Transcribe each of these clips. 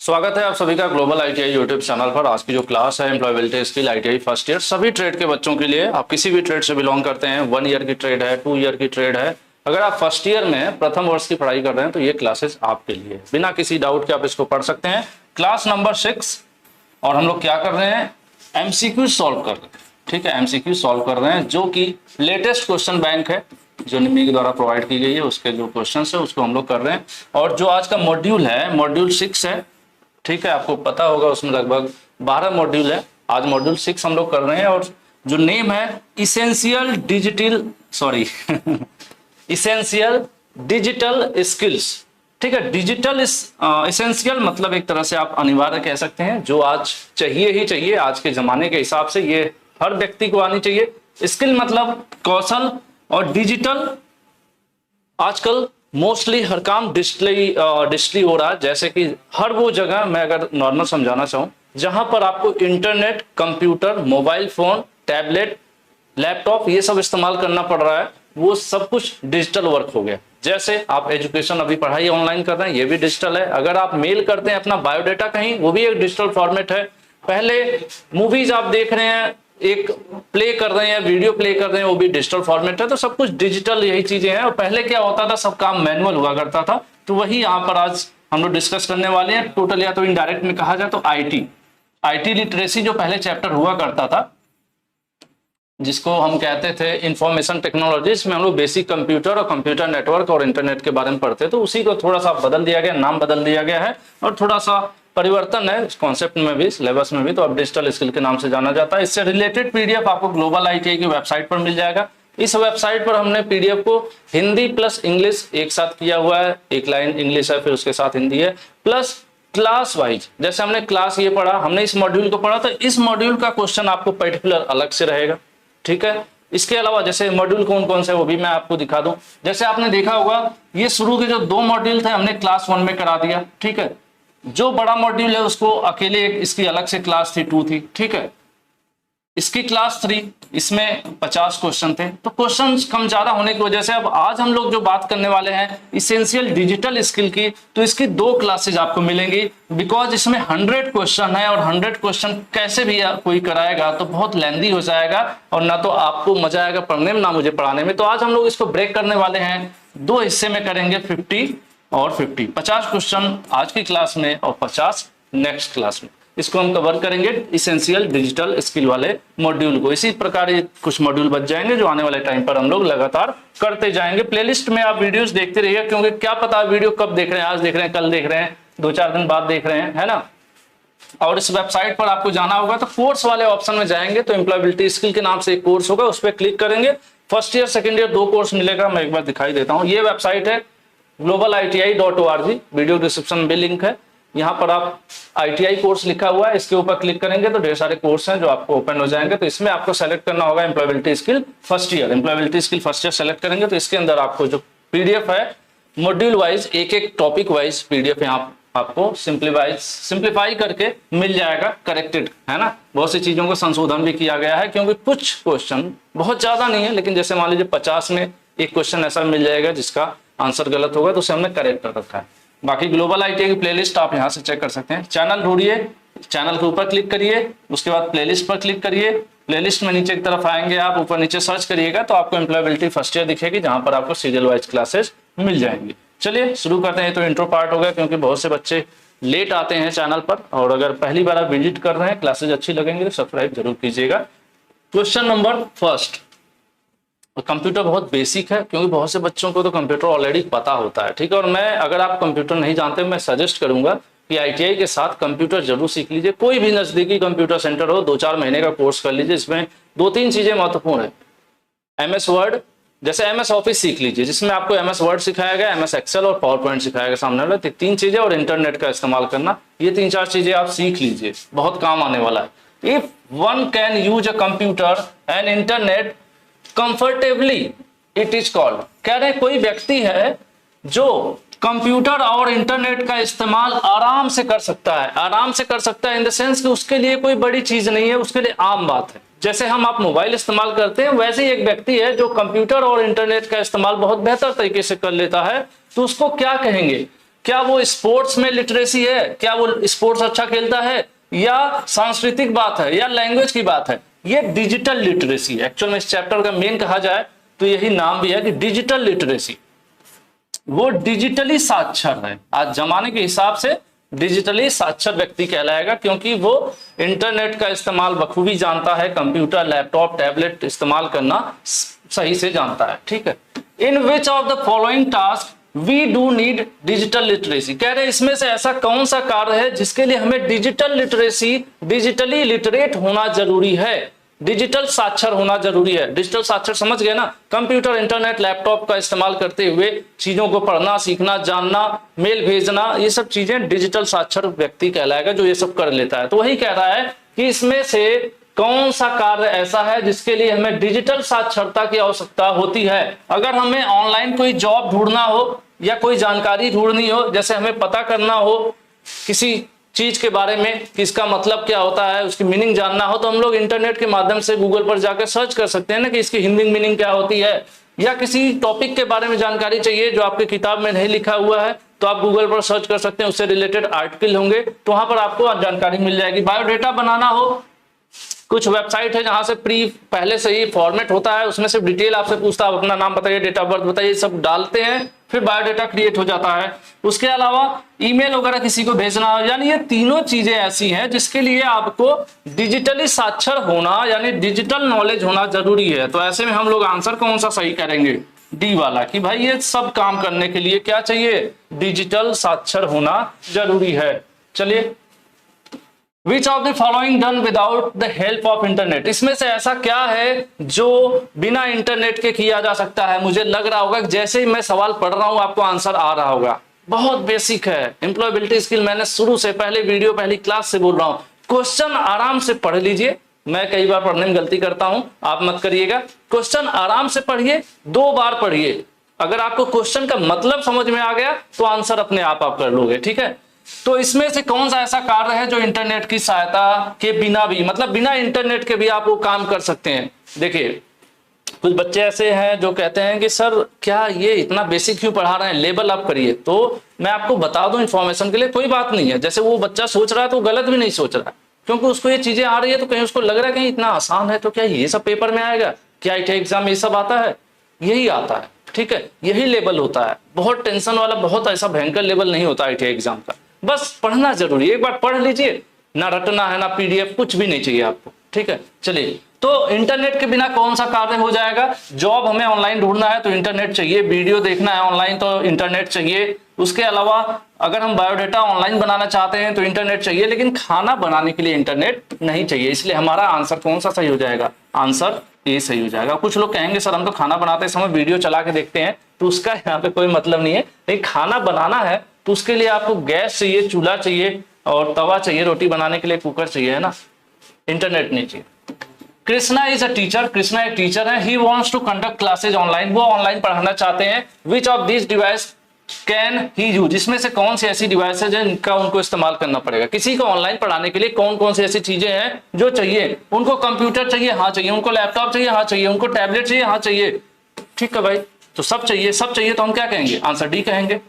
स्वागत है आप सभी का ग्लोबल आईटीआई यूट्यूब चैनल पर। आज की जो क्लास है employability skill ITI first year सभी ट्रेड के बच्चों के लिए। आप किसी भी ट्रेड से बिलोंग करते हैं, 1 ईयर की ट्रेड है, 2 ईयर की ट्रेड है, अगर आप फर्स्ट ईयर में प्रथम वर्ष की पढ़ाई कर रहे हैं तो ये क्लासेस आपके लिए बिना किसी डाउट के आप इसको पढ़ सकते हैं। क्लास नंबर 6 और हम लोग क्या कर रहे हैं, एमसीक्यू सॉल्व कर रहे हैं। ठीक है, एमसीक्यू सॉल्व कर रहे हैं जो कि लेटेस्ट क्वेश्चन बैंक है जो निम्मी के द्वारा प्रोवाइड की गई है, उसके जो क्वेश्चन है उसको हम लोग कर रहे हैं। और जो आज का मॉड्यूल है मॉड्यूल 6 है। ठीक है, आपको पता होगा उसमें लगभग 12 मॉड्यूल है। आज मॉड्यूल 6 हम लोग कर रहे हैं और जो नेम है इसेंशियल डिजिटल स्किल्स। ठीक है, डिजिटल इसेंशियल मतलब एक तरह से आप अनिवार्य कह सकते हैं, जो आज चाहिए ही चाहिए। आज के जमाने के हिसाब से ये हर व्यक्ति को आनी चाहिए। स्किल मतलब कौशल, और डिजिटल आजकल मोस्टली हर काम डिजिटली हो रहा है। जैसे कि हर वो जगह, मैं अगर नॉर्मल समझाना चाहूँ, जहां पर आपको internet, computer, mobile phone, tablet, laptop ये सब इस्तेमाल करना पड़ रहा है, वो सब कुछ डिजिटल वर्क हो गया। जैसे आप एजुकेशन अभी पढ़ाई ऑनलाइन कर रहे हैं, ये भी डिजिटल है। अगर आप मेल करते हैं अपना बायोडाटा कहीं, वो भी एक डिजिटल फॉर्मेट है। पहले मूवीज आप देख रहे हैं, एक प्ले कर रहे हैं, वीडियो प्ले कर रहे हैं, वो भी डिजिटल फॉर्मेट है। तो सब कुछ डिजिटल यही चीजें हैं। और पहले क्या होता था, सब काम मैनुअल हुआ करता था। तो वही यहाँ पर आज हम लोग डिस्कस करने वाले हैं। टोटल या तो इनडायरेक्ट में कहा जाए तो आईटी लिटरेसी जो पहले चैप्टर हुआ करता था, जिसको हम कहते थे इंफॉर्मेशन टेक्नोलॉजी, इसमें हम लोग बेसिक कंप्यूटर और कंप्यूटर नेटवर्क और इंटरनेट के बारे में पढ़ते। तो उसी को थोड़ा सा बदल दिया गया, नाम बदल दिया गया है और थोड़ा सा परिवर्तन है इस कॉन्सेप्ट में भी, सिलेबस में भी। तो अब डिजिटल स्किल के नाम से जाना जाता है। इससे रिलेटेड पीडीएफ आपको ग्लोबल आईटीआई की वेबसाइट पर मिल जाएगा। इस वेबसाइट पर हमने पीडीएफ को हिंदी प्लस इंग्लिश एक साथ किया हुआ है। एक लाइन इंग्लिश है, फिर उसके साथ हिंदी है, प्लस क्लास वाइज। जैसे हमने क्लास ये पढ़ा, हमने इस मॉड्यूल को पढ़ा, तो इस मॉड्यूल का क्वेश्चन आपको पर्टिकुलर अलग से रहेगा। ठीक है, इसके अलावा जैसे मॉड्यूल कौन कौन से वो भी मैं आपको दिखा दूं। जैसे आपने देखा होगा, ये शुरू के जो 2 मॉड्यूल थे हमने क्लास 1 में करा दिया। ठीक है, जो बड़ा मॉड्यूल है उसको अकेले एक, इसकी अलग से क्लास थी 2 थी। ठीक है, इसकी क्लास 3, इसमें 50 क्वेश्चन थे। तो क्वेश्चन कम ज्यादा होने की वजह से अब आज हम लोग जो बात करने वाले हैं इसेंशियल डिजिटल स्किल की, तो इसकी 2 क्लासेज आपको मिलेंगी। बिकॉज इसमें 100 क्वेश्चन है और 100 क्वेश्चन कैसे भी कोई कराएगा तो बहुत लेंदी हो जाएगा और ना तो आपको मजा आएगा पढ़ने में, ना मुझे पढ़ाने में। तो आज हम लोग इसको ब्रेक करने वाले हैं, 2 हिस्से में करेंगे, 50 और 50। 50 क्वेश्चन आज की क्लास में और 50 नेक्स्ट क्लास में। इसको हम कवर करेंगे इसेंशियल डिजिटल स्किल वाले मॉड्यूल को। इसी प्रकार ये कुछ मॉड्यूल बच जाएंगे जो आने वाले टाइम पर हम लोग लगातार करते जाएंगे। प्लेलिस्ट में आप वीडियोस देखते रहिए, क्योंकि क्या पता वीडियो कब देख रहे हैं, आज देख रहे हैं, कल देख रहे हैं, 2-4 दिन बाद देख रहे हैं, है ना। और इस वेबसाइट पर आपको जाना होगा तो कोर्स वाले ऑप्शन में जाएंगे तो एम्प्लॉयबिलिटी स्किल के नाम से एक कोर्स होगा, उस पर क्लिक करेंगे। First year second year 2 course मिलेगा। मैं एक बार दिखाई देता हूँ। ये वेबसाइट है globaliti.org, वीडियो डिस्क्रिप्शन में भी लिंक है। यहाँ पर आप आईटीआई कोर्स लिखा हुआ है, इसके ऊपर क्लिक करेंगे तो ढेर सारे कोर्स हैं जो आपको ओपन हो जाएंगे। तो इसमें आपको सेलेक्ट करना होगा employability skill first year. Employability skill first year select करेंगे तो इसके अंदर आपको जो पीडीएफ है मॉड्यूल वाइज, एक टॉपिक वाइज पीडीएफ यहाँ आपको सिंप्लीफाई करके मिल जाएगा, करेक्टेड, है ना। बहुत सी चीजों को संशोधन भी किया गया है, क्योंकि कुछ क्वेश्चन बहुत ज्यादा नहीं है, लेकिन जैसे मान लीजिए 50 में एक क्वेश्चन ऐसा मिल जाएगा जिसका आंसर गलत होगा तो उसे हमने करेक्ट कर रखा है। बाकी ग्लोबल आईटीआई की प्लेलिस्ट आप यहां से चेक कर सकते हैं। चैनल ढूंढिए, चैनल के ऊपर क्लिक करिए, उसके बाद प्लेलिस्ट पर क्लिक करिए। प्लेलिस्ट में नीचे की तरफ आएंगे आप, ऊपर नीचे सर्च करिएगा तो आपको एम्प्लॉयबिलिटी फर्स्ट ईयर दिखेगी, जहां पर आपको सीरियल वाइज क्लासेस मिल जाएंगी। चलिए शुरू करते हैं। तो इंट्रो पार्ट हो गया, क्योंकि बहुत से बच्चे लेट आते हैं चैनल पर, और अगर पहली बार आप विजिट कर रहे हैं, क्लासेज अच्छी लगेंगी तो सब्सक्राइब जरूर कीजिएगा। Question number first. कंप्यूटर बहुत बेसिक है, क्योंकि बहुत से बच्चों को तो कंप्यूटर ऑलरेडी पता होता है। ठीक है, और मैं, अगर आप कंप्यूटर नहीं जानते, मैं सजेस्ट करूंगा कि आईटीआई के साथ कंप्यूटर जरूर सीख लीजिए। कोई भी नजदीकी कंप्यूटर सेंटर हो, 2-4 महीने का कोर्स कर लीजिए। इसमें 2-3 चीजें महत्वपूर्ण है। एमएस वर्ड, जैसे एमएस ऑफिस सीख लीजिए, जिसमें आपको एमएस वर्ड सिखाया गया, एमएस एक्सेल और पावर पॉइंट सिखाया गया सामने वाला, 3 चीजें, और इंटरनेट का इस्तेमाल करना। ये 3-4 चीजें आप सीख लीजिए, बहुत काम आने वाला है। If one can use a computer and internet comfortably it is called. कह रहे कोई व्यक्ति है जो कंप्यूटर और इंटरनेट का इस्तेमाल आराम से कर सकता है। आराम से कर सकता है इन द सेंस कि उसके लिए कोई बड़ी चीज नहीं है, उसके लिए आम बात है। जैसे हम आप मोबाइल इस्तेमाल करते हैं, वैसे ही एक व्यक्ति है जो कंप्यूटर और इंटरनेट का इस्तेमाल बहुत बेहतर तरीके से कर लेता है, तो उसको क्या कहेंगे क्या वो स्पोर्ट्स में लिटरेसी है, क्या वो स्पोर्ट्स अच्छा खेलता है, या सांस्कृतिक बात है, या लैंग्वेज की बात है। ये डिजिटल लिटरेसी है। एक्चुअल में इस चैप्टर का मेन कहा जाए तो यही नाम भी है कि डिजिटल लिटरेसी। वो डिजिटली साक्षर है, आज जमाने के हिसाब से डिजिटली साक्षर व्यक्ति कहलाएगा, क्योंकि वो इंटरनेट का इस्तेमाल बखूबी जानता है, कंप्यूटर, लैपटॉप, टैबलेट इस्तेमाल करना सही से जानता है। ठीक है। In which of the following task we do need digital literacy, कह रहे हैं इसमें से ऐसा कौन सा कार्य है जिसके लिए हमें डिजिटल लिटरेसी, डिजिटली लिटरेट होना जरूरी है, डिजिटल साक्षर होना जरूरी है। डिजिटल साक्षर समझ गए ना, कंप्यूटर, इंटरनेट, लैपटॉप का इस्तेमाल करते हुए चीजों को पढ़ना, सीखना, जानना, मेल भेजना, ये सब चीजें डिजिटल साक्षर व्यक्ति कहलाएगा जो ये सब कर लेता है। तो वही कह रहा है कि इसमें से कौन सा कार्य ऐसा है जिसके लिए हमें डिजिटल साक्षरता की आवश्यकता होती है। अगर हमें ऑनलाइन कोई जॉब ढूंढना हो या कोई जानकारी ढूंढनी हो, जैसे हमें पता करना हो किसी चीज के बारे में कि इसका मतलब क्या होता है, उसकी मीनिंग जानना हो, तो हम लोग इंटरनेट के माध्यम से गूगल पर जाकर सर्च कर सकते हैं ना कि इसकी हिंदी मीनिंग क्या होती है। या किसी टॉपिक के बारे में जानकारी चाहिए जो आपकी किताब में नहीं लिखा हुआ है, तो आप गूगल पर सर्च कर सकते हैं, उससे रिलेटेड आर्टिकल होंगे तो वहां पर आपको जानकारी मिल जाएगी। बायोडेटा बनाना हो, कुछ वेबसाइट है जहां से पहले से ही फॉर्मेट होता है, उसमें सिर्फ डिटेल आपसे पूछता है, आप अपना नाम बताइए, डेट ऑफ बर्थ बताइए, सब डालते हैं, फिर बायोडेटा क्रिएट हो जाता है। उसके अलावा ईमेल वगैरह किसी को भेजना हो, यानी ये तीनों चीजें ऐसी हैं जिसके लिए आपको डिजिटली साक्षर होना यानी डिजिटल नॉलेज होना जरूरी है। तो ऐसे में हम लोग आंसर कौन सा सही करेंगे, डी वाला, कि भाई ये सब काम करने के लिए क्या चाहिए, डिजिटल साक्षर होना जरूरी है। चलिए, Which of the following done without the help of internet, इसमें से ऐसा क्या है जो बिना इंटरनेट के किया जा सकता है। मुझे लग रहा होगा कि जैसे ही मैं सवाल पढ़ रहा हूं आपको आंसर आ रहा होगा। बहुत बेसिक है एम्प्लॉयबिलिटी स्किल, मैंने शुरू से पहले वीडियो पहली क्लास से बोल रहा हूं। क्वेश्चन आराम से पढ़ लीजिए, मैं कई बार पढ़ने में गलती करता हूं, आप मत करिएगा। क्वेश्चन आराम से पढ़िए, 2 बार पढ़िए, अगर आपको क्वेश्चन का मतलब समझ में आ गया तो आंसर अपने आप कर लोगे। ठीक है। तो इसमें से कौन सा ऐसा कार्य है जो इंटरनेट की सहायता के बिना भी, मतलब बिना इंटरनेट के भी आप वो काम कर सकते हैं। देखिए, कुछ बच्चे ऐसे हैं जो कहते हैं कि सर क्या ये इतना बेसिक क्यों पढ़ा रहे हैं, लेवल अप करिए। तो मैं आपको बता दूं इन्फॉर्मेशन के लिए, कोई बात नहीं है। जैसे वो बच्चा सोच रहा है तो गलत भी नहीं सोच रहा है, क्योंकि उसको ये चीजें आ रही है तो कहीं उसको लग रहा है कहीं इतना आसान है तो क्या ये सब पेपर में आएगा, क्या IIT एग्जाम में ये सब आता है, यही आता है। ठीक है, यही लेवल होता है, बहुत टेंशन वाला, बहुत ऐसा भयंकर लेवल नहीं होता IIT एग्जाम का। बस पढ़ना जरूरी है, एक बार पढ़ लीजिए, ना रटना है ना PDF, कुछ भी नहीं चाहिए आपको। ठीक है। चलिए, तो इंटरनेट के बिना कौन सा कार्य हो जाएगा, जॉब हमें ऑनलाइन ढूंढना है तो इंटरनेट चाहिए, वीडियो देखना है ऑनलाइन तो इंटरनेट चाहिए, उसके अलावा अगर हम बायोडेटा ऑनलाइन बनाना चाहते हैं तो इंटरनेट चाहिए, लेकिन खाना बनाने के लिए इंटरनेट नहीं चाहिए। इसलिए हमारा आंसर कौन सा सही हो जाएगा, आंसर ए सही हो जाएगा। कुछ लोग कहेंगे सर हम तो खाना बनाते समय वीडियो चला के देखते हैं, तो उसका यहाँ पे कोई मतलब नहीं है। लेकिन खाना बनाना है तो उसके लिए आपको गैस चाहिए, चूल्हा चाहिए और तवा चाहिए, रोटी बनाने के लिए कुकर चाहिए, है ना, इंटरनेट नहीं चाहिए। Krishna is a teacher, Krishna एक टीचर है। He wants to conduct classes online, वो ऑनलाइन पढ़ाना चाहते हैं। Which of this device can he use, इसमें से कौन सी ऐसी डिवाइस है जिनका उनको इस्तेमाल करना पड़ेगा। किसी को ऑनलाइन पढ़ाने के लिए कौन कौन सी ऐसी चीजें हैं जो चाहिए, उनको कंप्यूटर चाहिए, हाँ चाहिए, उनको लैपटॉप चाहिए, हाँ चाहिए, उनको टैबलेट चाहिए, हाँ चाहिए। ठीक है भाई, तो सब चाहिए, सब चाहिए तो हम क्या कहेंगे, आंसर डी कहेंगे।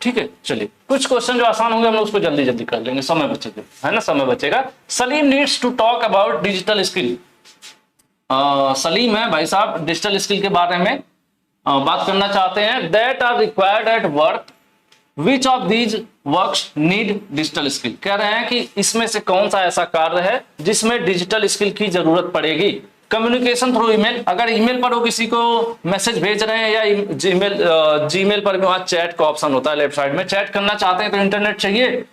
ठीक है। चलिए, कुछ क्वेश्चन जो आसान होंगे हम लोग उसको जल्दी जल्दी कर लेंगे, समय बचेगा, है ना, समय बचेगा। Salim needs to talk about digital skill, Salim है भाई साहब, डिजिटल स्किल के बारे में बात करना चाहते हैं। That are required at work, which of these works need digital skill, कह रहे हैं कि इसमें से कौन सा ऐसा कार्य है जिसमें डिजिटल स्किल की जरूरत पड़ेगी। कम्युनिकेशन थ्रू ईमेल, अगर ईमेल पर वो किसी को मैसेज भेज रहे हैं या जीमेल पर भी वहां चैट का ऑप्शन होता है लेफ्ट साइड में, चैट करना चाहते हैं तो इंटरनेट चाहिए।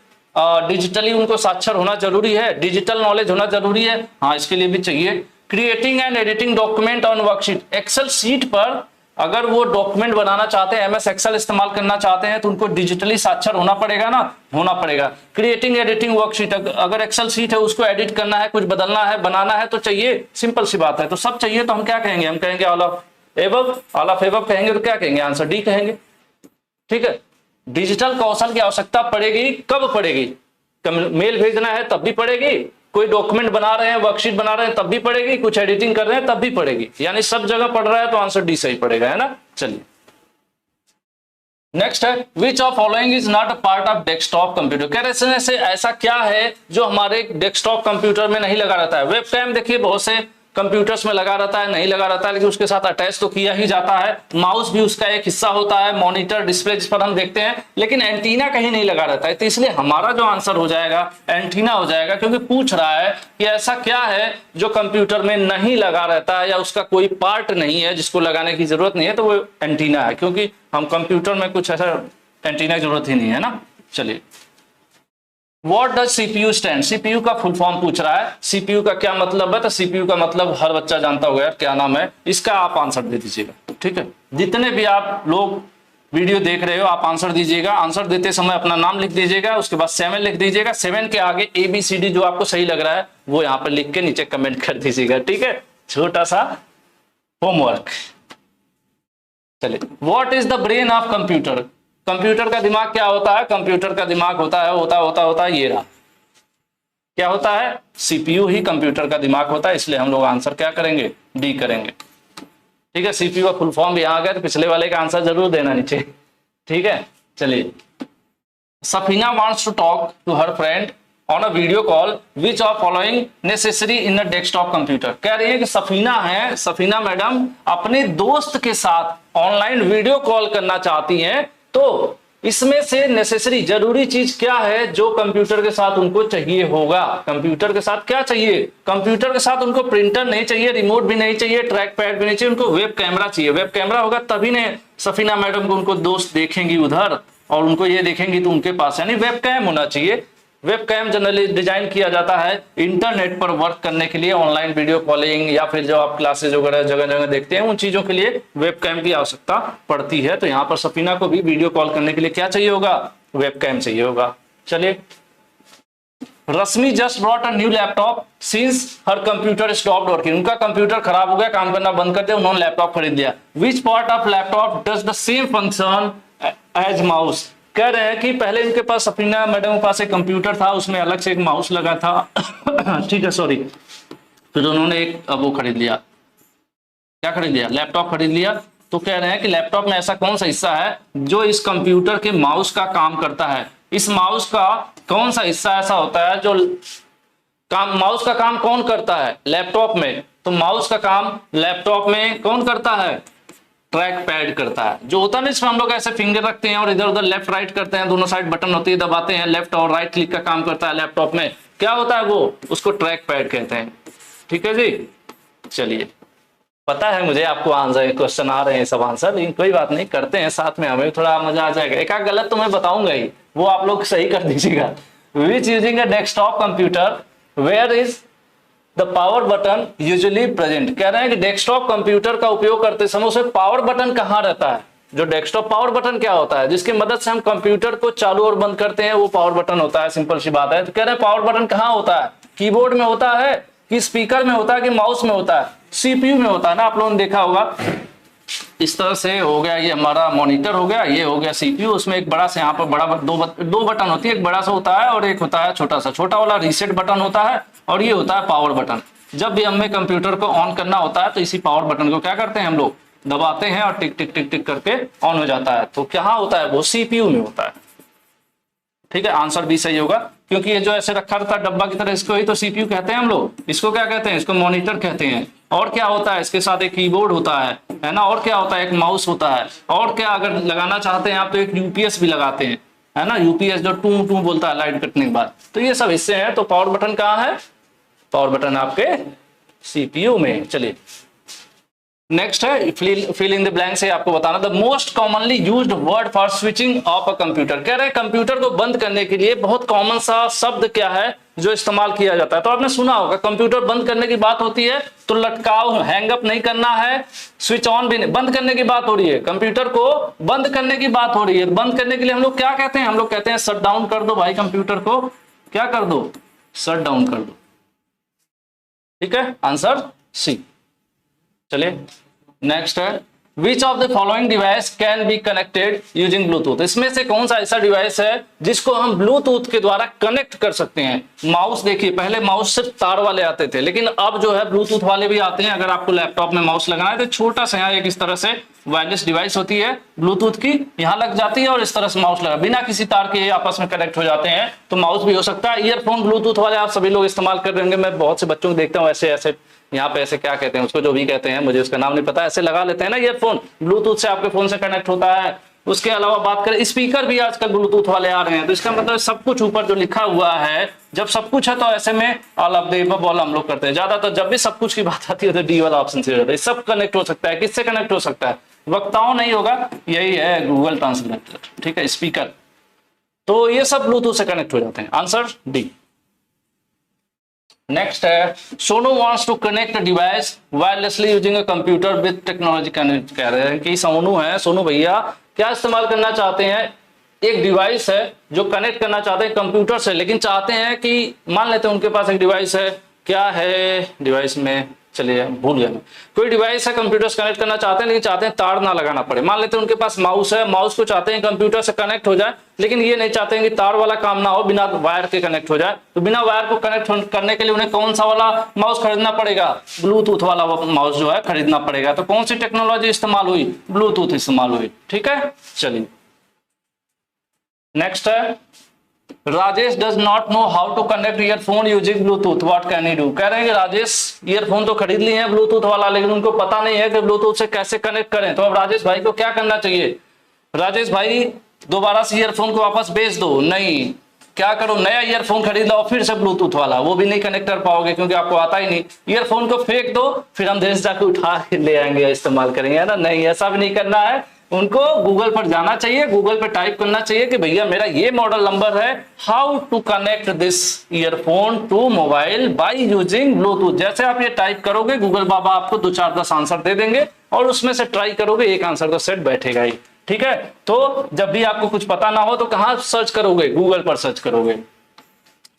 डिजिटली उनको साक्षर होना जरूरी है, डिजिटल नॉलेज होना जरूरी है, हाँ इसके लिए भी चाहिए। Creating and editing document on worksheet, Excel sheet पर अगर वो डॉक्यूमेंट बनाना चाहते हैं, MS एक्सेल इस्तेमाल करना चाहते हैं तो उनको डिजिटली साक्षर होना पड़ेगा ना, होना पड़ेगा। क्रिएटिंग एडिटिंग वर्कशीट, अगर एक्सेल शीट है उसको एडिट करना है, कुछ बदलना है, बनाना है तो चाहिए, सिंपल सी बात है। तो सब चाहिए तो हम क्या कहेंगे, हम कहेंगे all of above, all of above कहेंगे तो क्या कहेंगे, आंसर डी कहेंगे। ठीक है। डिजिटल कौशल की आवश्यकता पड़ेगी, कब पड़ेगी, मेल भेजना है तब भी पड़ेगी, कोई डॉक्यूमेंट बना रहे हैं, वर्कशीट बना रहे हैं तब भी पड़ेगी, कुछ एडिटिंग कर रहे हैं तब भी पड़ेगी, यानी सब जगह पड़ रहा है तो आंसर डी सही पड़ेगा, है ना। चलिए, नेक्स्ट है विच of following is not a part of desktop computer. कह रहे से ऐसा क्या है जो हमारे डेस्कटॉप कंप्यूटर में नहीं लगा रहता है। वेब कैम देखिए बहुत से कंप्यूटर्स में लगा रहता है, नहीं लगा रहता है, लेकिन उसके साथ अटैच तो किया ही जाता है। माउस भी उसका एक हिस्सा होता है, मॉनिटर डिस्प्ले जिस पर हम देखते हैं, लेकिन एंटीना कहीं नहीं लगा रहता है। तो इसलिए हमारा जो आंसर हो जाएगा एंटीना हो जाएगा, क्योंकि पूछ रहा है कि ऐसा क्या है जो कंप्यूटर में नहीं लगा रहता है या उसका कोई पार्ट नहीं है जिसको लगाने की जरूरत नहीं है, तो वो एंटीना है, क्योंकि हम कंप्यूटर में कुछ ऐसा एंटीना की जरूरत ही नहीं है ना। चलिए, What does CPU stand? CPU का फुल फॉर्म पूछ रहा है। CPU का क्या मतलब है, तो CPU का मतलब हर बच्चा जानता होगा यार, क्या नाम है इसका, आप आंसर दे दीजिएगा। ठीक है, जितने भी आप लोग वीडियो देख रहे हो आप आंसर दीजिएगा। आंसर देते समय अपना नाम लिख दीजिएगा, उसके बाद 7 लिख दीजिएगा। 7 के आगे ABCD जो आपको सही लग रहा है वो यहाँ पर लिख के नीचे कमेंट कर दीजिएगा। ठीक है, छोटा सा होमवर्क। चलिए, what is the brain of computer. Computer का दिमाग क्या होता है। कंप्यूटर का दिमाग होता है ये रहा, क्या होता है, CPU ही कंप्यूटर का दिमाग होता है। इसलिए हम लोग आंसर क्या करेंगे, डी करेंगे। ठीक है, CPU का फुल फॉर्म भी आ गया, तो पिछले वाले का आंसर जरूर देना नीचे। ठीक है, चलिए, Safina wants to talk to her friend on a video call, which of following necessary in a desktop computer. कह रही है कि सफीना मैडम अपने दोस्त के साथ ऑनलाइन वीडियो कॉल करना चाहती हैं, तो इसमें से नेसेसरी जरूरी चीज क्या है जो कंप्यूटर के साथ उनको चाहिए होगा। कंप्यूटर के साथ क्या चाहिए, कंप्यूटर के साथ उनको प्रिंटर नहीं चाहिए, रिमोट भी नहीं चाहिए, ट्रैक पैड भी नहीं चाहिए, उनको वेब कैमरा चाहिए। वेब कैमरा होगा तभी ने सफीना मैडम को उनको दोस्त देखेंगी उधर और उनको ये देखेंगी तो उनके पास, यानी वेब कैम होना चाहिए। वेब कैम जनरली डिजाइन किया जाता है इंटरनेट पर वर्क करने के लिए, ऑनलाइन वीडियो कॉलिंग या फिर जो आप क्लासेज वगैरह जगह जगह देखते हैं उन चीजों के लिए वेब कैम की आवश्यकता पड़ती है। तो यहाँ पर सफीना को भी वीडियो कॉल करने के लिए क्या चाहिए होगा, वेब कैम चाहिए होगा। चलिए, Rashmi just brought a new laptop since her computer stopped working. उनका कंप्यूटर खराब हो गया, काम करना बंद कर दिया, उन्होंने लैपटॉप खरीद लिया। Which part of laptop does the same function as mouse. कह रहे हैं कि पहले इनके पास, सफीना मैडम के पास एक कंप्यूटर था, उसमें अलग से एक माउस लगा था। ठीक है, सॉरी, फिर उन्होंने एक वो खरीद लिया, क्या खरीद लिया, लैपटॉप खरीद लिया। तो कह रहे हैं कि लैपटॉप में ऐसा कौन सा हिस्सा है जो इस कंप्यूटर के माउस का काम करता है। इस माउस का कौन सा हिस्सा ऐसा होता है जो काम, माउस का काम कौन करता है लैपटॉप में, तो माउस का काम लैपटॉप में कौन करता है, ट्रैक पैड करता है। जो होता है ना इसमें हम लोग ऐसे फिंगर रखते हैं और इधर उधर लेफ्ट राइट करते हैं, दोनों साइड बटन होती है, दबाते हैं, लेफ्ट और राइट क्लिक का काम करता है लैपटॉप में, क्या होता है वो, उसको ट्रैक पैड कहते हैं। ठीक है जी, चलिए, पता है मुझे आपको आंसर क्वेश्चन आ रहे हैं सब आंसर, लेकिन कोई बात नहीं, करते हैं साथ में, हमें थोड़ा मजा आ जाएगा। एक आध गलत तो मैं बताऊंगा ही, वो आप लोग सही कर दीजिएगा। Which using a desktop computer where is the power button usually present. कह रहे हैं कि डेस्कटॉप कंप्यूटर का उपयोग करते समय उसमें पावर बटन कहाँ रहता है। जो डेस्कटॉप पावर बटन क्या होता है, जिसकी मदद से हम कंप्यूटर को चालू और बंद करते हैं, वो पावर बटन होता है। सिंपल सी बात है। तो कह रहे हैं पावर बटन कहाँ होता है, कीबोर्ड में होता है कि स्पीकर में होता है कि माउस में होता है, CPU में होता है ना। आप लोगों ने देखा होगा इस तरह से हो गया, ये हमारा मॉनिटर हो गया, ये हो गया CPU। उसमें एक बड़ा सा यहाँ पर बड़ा दो बटन होती है, एक बड़ा सा होता है और एक होता है छोटा सा। छोटा वाला रीसेट बटन होता है और ये होता है पावर बटन। जब भी हमें कंप्यूटर को ऑन करना होता है तो इसी पावर बटन को क्या करते हैं हम लोग, दबाते हैं और टिक टिक टिक टिक करके ऑन हो जाता है। तो क्या होता है, वो CPU में होता है। ठीक है, आंसर भी सही होगा, क्योंकि ये जो ऐसे रखा रहता है डब्बा की तरह, इसको ही तो CPU कहते हैं हम लोग। इसको क्या कहते हैं, इसको मॉनिटर कहते हैं। और क्या होता है, इसके साथ एक कीबोर्ड होता है ना, और क्या होता है, एक माउस होता है, और क्या अगर लगाना चाहते हैं आप तो एक UPS भी लगाते हैं, है ना, UPS जो टू टू बोलता है लाइट कटने के बाद। तो ये सब हिस्से हैं। तो पावर बटन कहाँ है, पावर बटन आपके CPU में। चलिए, नेक्स्ट है फिल इन द ब्लैंक से आपको बताना, the most commonly used word for switching of a computer. कह रहे हैं कंप्यूटर को बंद करने के लिए बहुत कॉमन सा शब्द क्या है जो इस्तेमाल किया जाता है। तो आपने सुना होगा, कंप्यूटर बंद करने की बात होती है तो लटकाओ, हैंग अप नहीं करना है, स्विच ऑन भी नहीं, बंद करने की बात हो रही है, कंप्यूटर को बंद करने की बात हो रही है। बंद करने के लिए हम लोग क्या कहते हैं, हम लोग कहते हैं शट डाउन कर दो भाई, कंप्यूटर को क्या कर दो, शट डाउन कर दो। ठीक है, आंसर सी। चलिए, नेक्स्ट है विच of the following device can be connected using Bluetooth. इसमें से कौन सा ऐसा डिवाइस है जिसको हम ब्लूटूथ के द्वारा कनेक्ट कर सकते हैं। माउस देखिए, पहले माउस सिर्फ तार वाले आते थे, लेकिन अब जो है ब्लूटूथ वाले भी आते हैं। अगर आपको लैपटॉप में माउस लगाना है तो छोटा सा यहाँ एक इस तरह से वायरलेस डिवाइस होती है ब्लूटूथ की, यहाँ लग जाती है और इस तरह से माउस लगा, बिना किसी तार के आपस में कनेक्ट हो जाते हैं। तो माउस भी हो सकता है। ईयरफोन ब्लूटूथ वाले आप सभी लोग इस्तेमाल कर रहे होंगे, मैं बहुत से बच्चों को देखता हूँ ऐसे ऐसे, यहाँ पे ऐसे क्या कहते हैं उसको, जो भी कहते हैं मुझे उसका नाम नहीं पता, ऐसे लगा लेते हैं ना ईयरफोन, ब्लूटूथ से आपके फोन से कनेक्ट होता है। उसके अलावा बात करें, स्पीकर भी आजकल ब्लूटूथ वाले आ रहे हैं। तो इसका मतलब सब कुछ ऊपर जो लिखा हुआ है, जब सब कुछ है तो ऐसे में ऑल ऑफ द अबव वाला हम लोग करते हैं। ज्यादातर जब भी सब कुछ की बात आती है तो डी वाला ऑप्शन से हो जाता है। सब कनेक्ट हो सकता है, किससे कनेक्ट हो सकता है, वक्ताओं नहीं होगा, यही है गूगल ट्रांसलेटर, ठीक है, स्पीकर। तो ये सब ब्लूटूथ से कनेक्ट हो जाते हैं, आंसर डी। नेक्स्ट है, Sonu wants to connect device wirelessly using a computer with technology. कह रहे हैं कि सोनू है, सोनू भैया क्या इस्तेमाल करना चाहते हैं, एक डिवाइस है जो कनेक्ट करना चाहते हैं कंप्यूटर से, लेकिन चाहते हैं कि मान लेते हैं उनके पास एक डिवाइस है, क्या है डिवाइस में, चलिए भूल गया मैं, कोई डिवाइस है कंप्यूटर से कनेक्ट करना चाहते हैं, लेकिन चाहते हैं तार ना लगाना पड़े। मान लेते हैं उनके पास माउस है, माउस को चाहते हैं कंप्यूटर से कनेक्ट हो जाए, लेकिन ये नहीं चाहते हैं कि तार वाला काम ना हो, बिना वायर के कनेक्ट हो जाए। तो बिना वायर को कनेक्ट करने के लिए उन्हें कौन सा वाला माउस खरीदना पड़ेगा, ब्लूटूथ वाला माउस जो है खरीदना पड़ेगा। तो कौन सी टेक्नोलॉजी इस्तेमाल हुई, ब्लूटूथ इस्तेमाल हुई, ठीक है। चलिए नेक्स्ट है, Rajesh does not know how to connect earphone using Bluetooth, what can he do. कह रहे हैं कि राजेश ईयरफोन तो खरीद लिए हैं ब्लूटूथ वाला, लेकिन उनको पता नहीं है कि ब्लूटूथ से कैसे कनेक्ट करें। तो अब राजेश भाई को क्या करना चाहिए, राजेश भाई दोबारा से ईयरफोन को वापस बेच दो, नहीं, क्या करो, नया ईयरफोन खरीद लो फिर से ब्लूटूथ वाला, वो भी नहीं कनेक्ट कर पाओगे क्योंकि आपको आता ही नहीं। ईयरफोन को फेंक दो, फिर हम देश जाकर उठा के ले आएंगे, इस्तेमाल करेंगे ना, नहीं, ऐसा भी नहीं करना है। उनको गूगल पर जाना चाहिए, गूगल पर टाइप करना चाहिए कि भैया मेरा ये मॉडल नंबर है, how to connect this earphone to mobile by using Bluetooth. जैसे आप ये टाइप करोगे, गूगल बाबा आपको 2 4 10 आंसर दे देंगे और उसमें से ट्राई करोगे, एक आंसर तो सेट बैठेगा ही, ठीक है। तो जब भी आपको कुछ पता ना हो तो कहां सर्च करोगे, गूगल पर सर्च करोगे।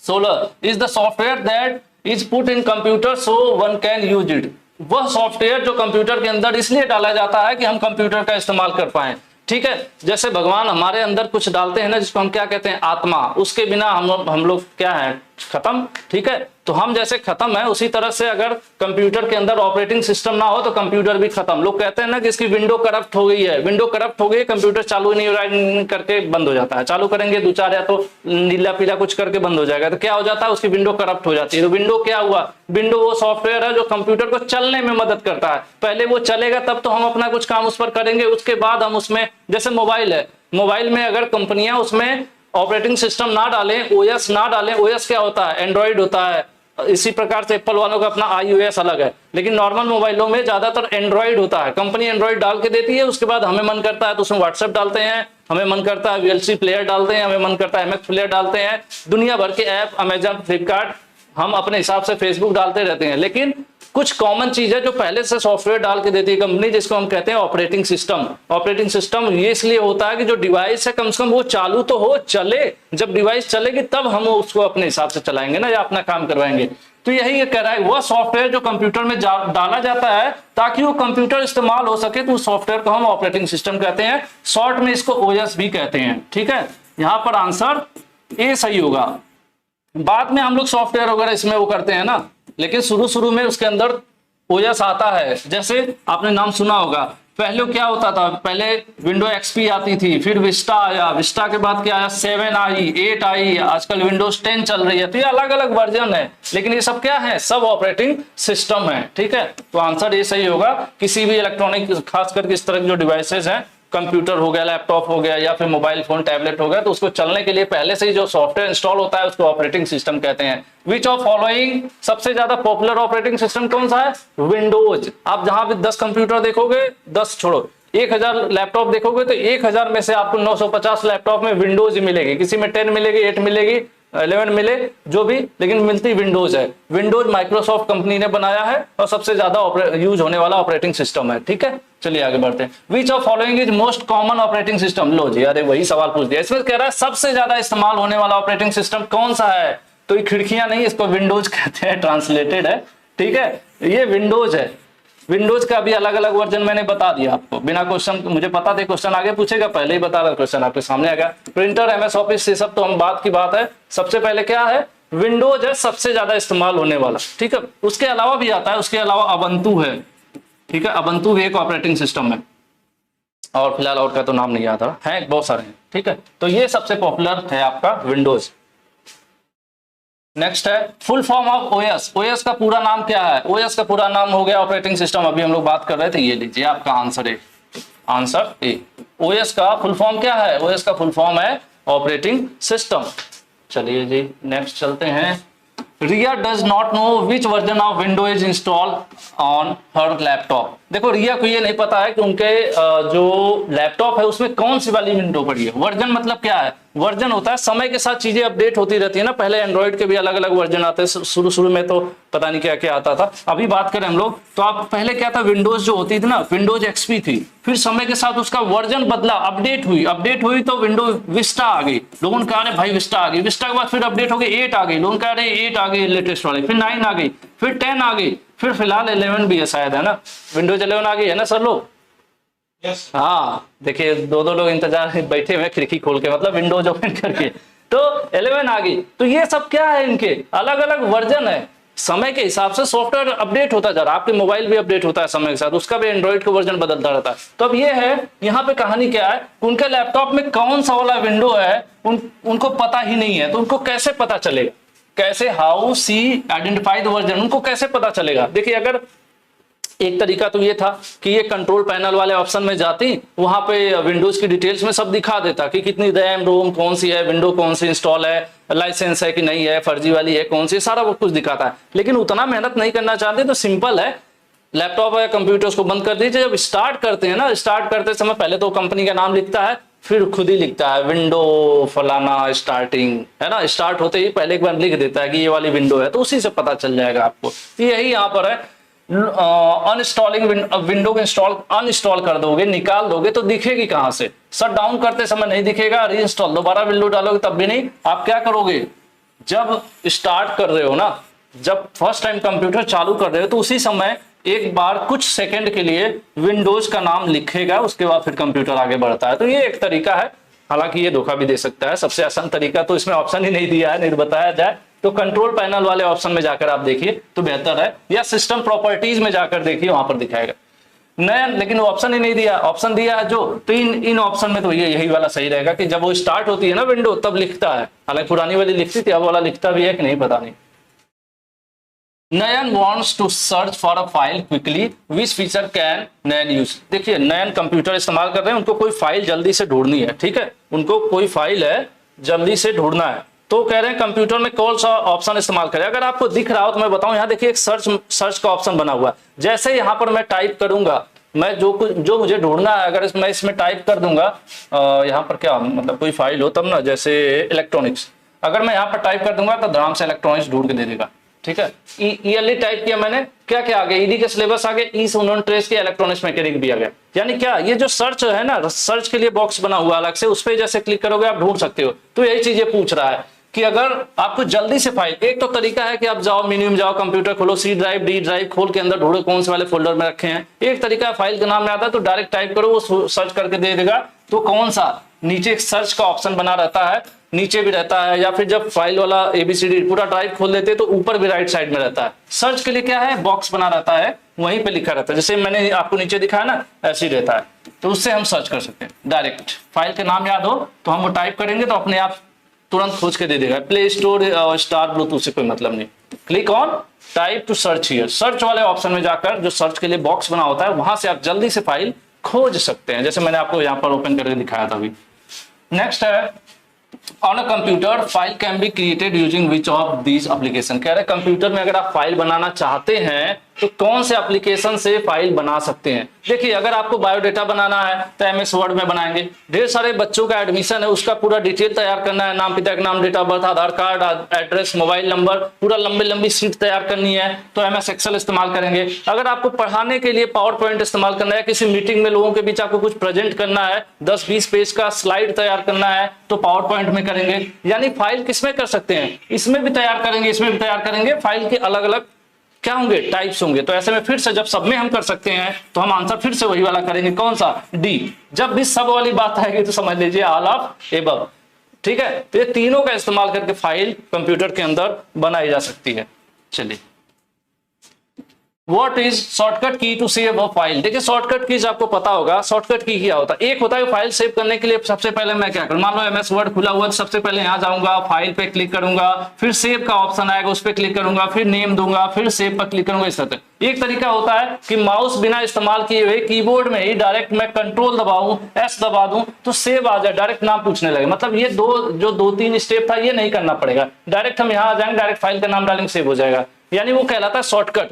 16 is the software that is put in computer so one can use it. वह सॉफ्टवेयर जो कंप्यूटर के अंदर इसलिए डाला जाता है कि हम कंप्यूटर का इस्तेमाल कर पाए, ठीक है। जैसे भगवान हमारे अंदर कुछ डालते हैं ना, जिसको हम क्या कहते हैं, आत्मा, उसके बिना हम लोग क्या है, खत्म, ठीक है। तो हम जैसे खत्म है, उसी तरह से अगर कंप्यूटर के अंदर ऑपरेटिंग सिस्टम ना हो तो कंप्यूटर भी खत्म। लोग कहते हैं ना कि इसकी विंडो करप्ट हो गई है, विंडो करप्ट हो गई, कंप्यूटर चालू नहीं हो रहा है करके बंद हो जाता है, चालू करेंगे 2 4 या तो नीला पीला कुछ करके बंद हो जाएगा, तो क्या हो जाता है, उसकी विंडो करप्ट हो जाती है। तो विंडो क्या हुआ, विंडो वो सॉफ्टवेयर है जो कंप्यूटर को चलने में मदद करता है। पहले वो चलेगा तब तो हम अपना कुछ काम उस पर करेंगे, उसके बाद हम उसमें, जैसे मोबाइल है, मोबाइल में अगर कंपनियां उसमें ऑपरेटिंग सिस्टम ना डालें, ओएस ना डालें, ओएस क्या होता है, एंड्रॉइड होता है, इसी प्रकार से एप्पल वालों का अपना iOS अलग है, लेकिन नॉर्मल मोबाइलों में ज्यादातर एंड्रॉइड होता है। कंपनी एंड्रॉइड डाल के देती है, उसके बाद हमें मन करता है तो उसमें व्हाट्सएप डालते हैं, हमें मन करता है VLC प्लेयर डालते हैं, हमें मन करता है MX प्लेयर डालते हैं, दुनिया भर के ऐप, अमेजन, फ्लिपकार्ट, हम अपने हिसाब से फेसबुक डालते रहते हैं। लेकिन कुछ कॉमन चीज है जो पहले से सॉफ्टवेयर डाल के देती है कंपनी, जिसको हम कहते हैं ऑपरेटिंग सिस्टम। ऑपरेटिंग सिस्टम ये इसलिए होता है कि जो डिवाइस है कम से कम वो चालू तो हो, चले। जब डिवाइस चलेगी तब हम उसको अपने हिसाब से चलाएंगे ना, या अपना काम करवाएंगे। तो यही ये कह रहा है, वह सॉफ्टवेयर जो कंप्यूटर में डाला जाता है ताकि वो कंप्यूटर इस्तेमाल हो सके, तो उस सॉफ्टवेयर को हम ऑपरेटिंग सिस्टम कहते हैं, शॉर्ट में इसको OS भी कहते हैं, ठीक है। यहाँ पर आंसर ए सही होगा। बाद में हम लोग सॉफ्टवेयर वगैरह इसमें वो करते हैं ना, लेकिन शुरू में उसके अंदर OS आता है। जैसे आपने नाम सुना होगा, पहले क्या होता था, पहले विंडो XP आती थी, फिर विस्टा आया, विस्टा के बाद क्या आया, 7 आई, 8 आई, आजकल विंडोज 10 चल रही है। तो ये अलग अलग वर्जन है, लेकिन ये सब क्या है, सब ऑपरेटिंग सिस्टम है, ठीक है। तो आंसर ये सही होगा। किसी भी इलेक्ट्रॉनिक, खास करके इस तरह के जो डिवाइसेज हैं, कंप्यूटर हो गया, लैपटॉप हो गया, या फिर मोबाइल फोन, टैबलेट हो गया, तो उसको चलने के लिए पहले से ही जो सॉफ्टवेयर इंस्टॉल होता है उसको ऑपरेटिंग सिस्टम कहते हैं। विच ऑफ फॉलोइंग, सबसे ज्यादा पॉपुलर ऑपरेटिंग सिस्टम कौन सा है, विंडोज। आप जहां भी 10 कंप्यूटर देखोगे, 10 छोड़ो, 1000 लैपटॉप देखोगे तो 1000 में से आपको 950 लैपटॉप में विंडोज ही मिलेगी। किसी में 10 मिलेगी, 8 मिलेगी, 11 मिले, जो भी, लेकिन मिलती विंडोज है। विंडोज माइक्रोसॉफ्ट कंपनी ने बनाया है और सबसे ज्यादा यूज होने वाला ऑपरेटिंग सिस्टम है, ठीक है। चलिए आगे बढ़ते हैं। Which of following is most common operating system. लो जी, अरे वही सवाल पूछ दिया। इसमें कह रहा है सबसे ज्यादा इस्तेमाल होने वाला ऑपरेटिंग सिस्टम कौन सा है, तो ये खिड़कियां नहीं, इसको विंडोज कहते हैं, ट्रांसलेटेड है, ठीक है। ये विंडोज है। विंडोज का भी अलग अलग वर्जन मैंने बता दिया आपको, बिना क्वेश्चन, मुझे पता था क्वेश्चन आगे पूछेगा, पहले ही बता रहा, क्वेश्चन आपके सामने आ गया। प्रिंटर, MS ऑफिस, ये सब तो हम बात की बात है। सबसे पहले क्या है, विंडोज है सबसे ज्यादा इस्तेमाल होने वाला, ठीक है। उसके अलावा भी आता है, उसके अलावा अबंतु है, ठीक है। अबंतु भी एक ऑपरेटिंग सिस्टम है। और फिलहाल और का तो नाम नहीं याद आ रहा है, बहुत सारे हैं, ठीक है। तो ये सबसे पॉपुलर है आपका विंडोज। नेक्स्ट है full form of OS. OS का पूरा नाम क्या है? ओएस का पूरा नाम हो गया ऑपरेटिंग सिस्टम, अभी हम लोग बात कर रहे थे, ये लीजिए आपका आंसर है, आंसर ए। ओएस का फुल फॉर्म क्या है? ओएस का फुल फॉर्म है ऑपरेटिंग सिस्टम। चलिए जी नेक्स्ट चलते हैं। Riya does not know which version of window is install on her laptop. देखो रिया को ये नहीं पता है कि उनके जो लैपटॉप है उसमें कौन सी वाली विंडो पड़ी है। वर्जन मतलब क्या है? वर्जन होता है समय के साथ चीजें अपडेट होती रहती है ना। पहले एंड्रॉइड के भी अलग अलग वर्जन आते हैं, शुरू में तो पता नहीं क्या क्या आता था। अभी बात करें हम लोग तो आप पहले क्या था, विंडोज जो होती थी ना, विंडोज एक्सपी थी, फिर समय के साथ उसका वर्जन बदला, अपडेट हुई तो विंडो विस्टा आ गई। लोगों ने कहा भाई विस्टा आ गई, विस्टा के बाद फिर अपडेट हो गई 8 आ गई, लोगों ने कहा 8 आ गई लेटेस्ट वाली, फिर 9 आ गई, फिर 10 आ गई, फिर फिलहाल 11 भी है शायद, है ना, विंडोज 11 आ गई है ना सर लोग। Yes. हाँ देखिए दो लोग इंतजार बैठे हुए खिड़की खोल के, मतलब विंडोज ओपन करके, तो 11 आ गई। तो ये सब क्या है, इनके अलग अलग वर्जन है। समय के हिसाब से सॉफ्टवेयर अपडेट होता जा रहा है, आपके मोबाइल भी अपडेट होता है समय के साथ, उसका भी एंड्रॉइड का वर्जन बदलता रहता है। तो अब ये है, यहाँ पे कहानी क्या है, उनके लैपटॉप में कौन सा वाला विंडो है उनको पता ही नहीं है। तो उनको कैसे पता चलेगा, कैसे, how she identify the version, उनको कैसे पता चलेगा? देखिए अगर एक तरीका तो ये था कि ये कंट्रोल पैनल वाले ऑप्शन में जाती, वहां पे विंडोज की डिटेल्स में सब दिखा देता कि कितनी रैम रोम कौन सी है, विंडो कौन सी इंस्टॉल है, लाइसेंस है कि नहीं है, फर्जी वाली है कौन सी, सारा वो कुछ दिखाता है। लेकिन उतना मेहनत नहीं करना चाहते तो सिंपल है, लैपटॉप या कंप्यूटर्स को बंद कर दीजिए। जब स्टार्ट करते हैं ना, स्टार्ट करते समय पहले तो कंपनी का नाम लिखता है, फिर खुद ही लिखता है विंडो फलाना स्टार्टिंग, है ना, स्टार्ट होते ही पहले एक बार लिख देता है कि ये वाली विंडो है, तो उसी से पता चल जाएगा आपको। तो यही यहाँ पर है, अनइंस्टॉलिंग विंडो को अनइंस्टॉल कर दोगे, निकाल दोगे तो दिखेगी कहां से? शट डाउन करते समय नहीं दिखेगा, रीइंस्टॉल दोबारा विंडो डालोगे तब भी नहीं। आप क्या करोगे, जब स्टार्ट कर रहे हो ना, जब फर्स्ट टाइम कंप्यूटर चालू कर रहे हो तो उसी समय एक बार कुछ सेकंड के लिए विंडोज का नाम लिखेगा, उसके बाद फिर कंप्यूटर आगे बढ़ता है। तो ये एक तरीका है, हालांकि ये धोखा भी दे सकता है। सबसे आसान तरीका तो इसमें ऑप्शन ही नहीं दिया है, नहीं बताया जाए तो कंट्रोल पैनल वाले ऑप्शन में जाकर आप देखिए तो बेहतर है, या सिस्टम प्रॉपर्टीज में जाकर देखिए वहां पर दिखाएगा नया। लेकिन वो ऑप्शन ही नहीं दिया, ऑप्शन दिया है जो, तो इन ऑप्शन में तो यही वाला सही रहेगा कि जब वो स्टार्ट होती है ना विंडो तब लिखता है। हालांकि पुरानी वाली लिखती थी, अब वाला लिखता भी है कि नहीं पता नहीं। नयन wants to search for a file quickly, which feature can Nayan use? देखिए नयन कंप्यूटर इस्तेमाल कर रहे हैं, उनको कोई फाइल जल्दी से ढूंढनी है, ठीक है, उनको कोई फाइल है जल्दी से ढूंढना है, तो कह रहे हैं कंप्यूटर में कौन सा ऑप्शन इस्तेमाल करें। अगर आपको दिख रहा हो तो मैं बताऊं, यहाँ देखिए एक सर्च का ऑप्शन बना हुआ है। जैसे यहाँ पर मैं टाइप करूंगा, मैं जो मुझे ढूंढना है, अगर मैं इसमें टाइप कर दूंगा, यहाँ पर क्या मतलब कोई फाइल हो तब ना, जैसे इलेक्ट्रॉनिक्स, अगर मैं यहाँ पर टाइप कर दूंगा तो आराम से इलेक्ट्रॉनिक्स ढूंढ के दे देगा, ठीक है। ईएलई टाइप किया मैंने, क्या क्या आ गया, ईडी के सिलेबस आ गया, ई से उन्होंने ट्रेस किया, इलेक्ट्रॉनिक्स मैकेनिक भी आ गया। यानी क्या, ये जो सर्च है ना, सर्च के लिए बॉक्स बना हुआ अलग से, उस पर जैसे क्लिक करोगे आप ढूंढ सकते हो। तो यही चीज ये पूछ रहा है कि अगर आपको जल्दी से फाइल, एक तो तरीका है कि आप जाओ मेन्यू में जाओ, कंप्यूटर खोलो, सी ड्राइव डी ड्राइव खोल के अंदर ढूंढो कौन से वाले फोल्डर में रखे हैं। एक तरीका है फाइल के नाम में आता है तो डायरेक्ट टाइप करो, वो सर्च करके दे देगा। तो कौन सा, नीचे एक सर्च का ऑप्शन बना रहता है, नीचे भी रहता है, या फिर जब फाइल वाला एबीसीडी पूरा ड्राइव खोल देते तो ऊपर भी राइट साइड में रहता है। सर्च के लिए क्या है, बॉक्स बना रहता है, वहीं पे लिखा रहता है, जैसे मैंने आपको नीचे दिखाया ना, ऐसे ही रहता है। तो उससे हम सर्च कर सकते हैं डायरेक्ट। फाइल के नाम याद हो तो हम वो टाइप करेंगे तो अपने आप तुरंत खोज के दे देगा। प्ले स्टोर स्टार ब्लूटूथ से कोई मतलब नहीं। Click on type two search here, search वाले ऑप्शन में जाकर जो सर्च के लिए बॉक्स बना होता है वहां से आप जल्दी से फाइल खोज सकते हैं, जैसे मैंने आपको यहाँ पर ओपन करके दिखाया था अभी। नेक्स्ट है, on a computer file can be created using which of these application. कह रहे कंप्यूटर में अगर आप फाइल बनाना चाहते हैं तो कौन से एप्लीकेशन से फाइल बना सकते हैं। देखिए अगर आपको बायोडेटा बनाना है तो एमएस वर्ड में बनाएंगे। ढेर सारे बच्चों का एडमिशन है, उसका पूरा डिटेल तैयार करना है, नाम, पिता का नाम, date of birth, Aadhaar card, address, mobile number, पूरा लंबी शीट तैयार करनी है तो एमएस एक्सेल इस्तेमाल करेंगे। अगर आपको पढ़ाने के लिए पावर पॉइंट इस्तेमाल करना है, किसी मीटिंग में लोगों के बीच आपको कुछ प्रेजेंट करना है, 10-20 पेज का स्लाइड तैयार करना है तो पावर पॉइंट में करेंगे। यानी फाइल किसमें कर सकते हैं, इसमें भी तैयार करेंगे, इसमें भी तैयार करेंगे। फाइल के अलग अलग क्या होंगे, टाइप्स होंगे। तो ऐसे में फिर से जब सब में हम कर सकते हैं तो हम आंसर फिर से वही वाला करेंगे, कौन सा, डी। जब भी सब वाली बात आएगी तो समझ लीजिए ऑल ऑफ एबव, ठीक है। तो ये तीनों का इस्तेमाल करके फाइल कंप्यूटर के अंदर बनाई जा सकती है। चलिए व्हाट इज शॉर्टकट की टू सेव अ फाइल। देखिए शॉर्टकट कीज आपको पता होगा, शॉर्टकट की क्या होता है। एक होता है फाइल सेव करने के लिए सबसे पहले मैं क्या करूं, मान लो एमएस वर्ड खुला हुआ है, सबसे पहले यहां जाऊंगा, फाइल पे क्लिक करूंगा, फिर सेव का ऑप्शन आएगा उस पर क्लिक करूंगा, फिर नेम दूंगा, फिर सेव पर क्लिक करूंगा। इस तरह एक तरीका होता है कि माउस बिना इस्तेमाल किए हुए कीबोर्ड में ही डायरेक्ट मैं कंट्रोल दबाऊं, एस दबा दूं तो सेव आ जाए, डायरेक्ट नाम पूछने लगे। मतलब ये दो तीन स्टेप था ये नहीं करना पड़ेगा, डायरेक्ट हम यहाँ आ जाएंगे, डायरेक्ट फाइल का नाम डालेंगे, सेव हो जाएगा। यानी वो कहलाता है शॉर्टकट,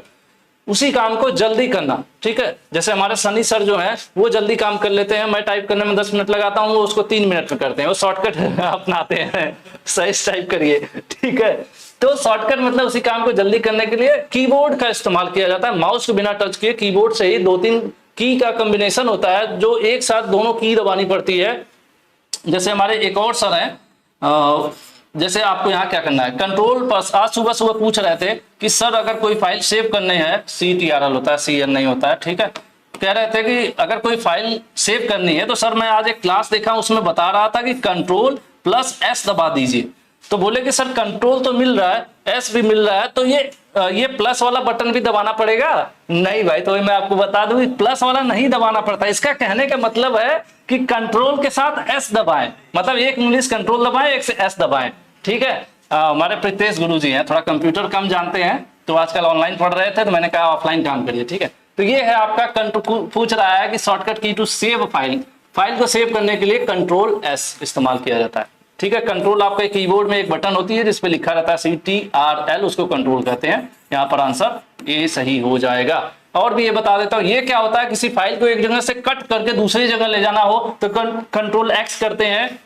उसी काम को जल्दी करना। ठीक है, जैसे हमारे सनी सर जो है वो जल्दी काम कर लेते हैं, मैं टाइप करने में 10 मिनट लगाता हूँ, वो उसको 3 मिनट में करते हैं, वो शॉर्टकट अपनाते हैं। सही टाइप करिए, ठीक है। तो शॉर्टकट मतलब उसी काम को जल्दी करने के लिए कीबोर्ड का इस्तेमाल किया जाता है। माउस को बिना टच किए कीबोर्ड से ही 2-3 की का कॉम्बिनेशन होता है जो एक साथ दोनों की दबानी पड़ती है। जैसे हमारे एक और सर हैं, जैसे आपको यहाँ क्या करना है, कंट्रोल पर आज सुबह सुबह पूछ रहे थे कि सर अगर कोई फाइल सेव करनी है, CTRL होता है, CN नहीं होता है, ठीक है। कह रहे थे कि अगर कोई फाइल सेव करनी है तो सर मैं आज एक क्लास देखा उसमें बता रहा था कि कंट्रोल प्लस S दबा दीजिए। तो बोले कि सर कंट्रोल तो मिल रहा है, S भी मिल रहा है, तो ये प्लस वाला बटन भी दबाना पड़ेगा? नहीं भाई, तो मैं आपको बता दूं प्लस वाला नहीं दबाना पड़ता। इसका कहने का मतलब है कि कंट्रोल के साथ S दबाएं, मतलब एक इंग्लिश कंट्रोल दबाएं, एक से S दबाएं, ठीक है। हमारे प्रीतेश गुरु जी हैं, थोड़ा कंप्यूटर कम जानते हैं, तो आजकल ऑनलाइन पढ़ रहे थे तो मैंने कहा ऑफलाइन काम करिए, ठीक है। तो ये है आपका पूछ रहा है कि शॉर्टकट की टू सेव फाइल, फाइल को सेव करने के लिए कंट्रोल S इस्तेमाल किया जाता है, ठीक है। कंट्रोल आपके कीबोर्ड में एक बटन होती है जिसपे लिखा रहता है CTRL, उसको कंट्रोल कहते हैं। यहाँ पर आंसर ए सही हो जाएगा। और भी ये बता देता हूँ, ये क्या होता है, किसी फाइल को एक जगह से कट करके दूसरी जगह ले जाना हो तो कंट्रोल X करते हैं।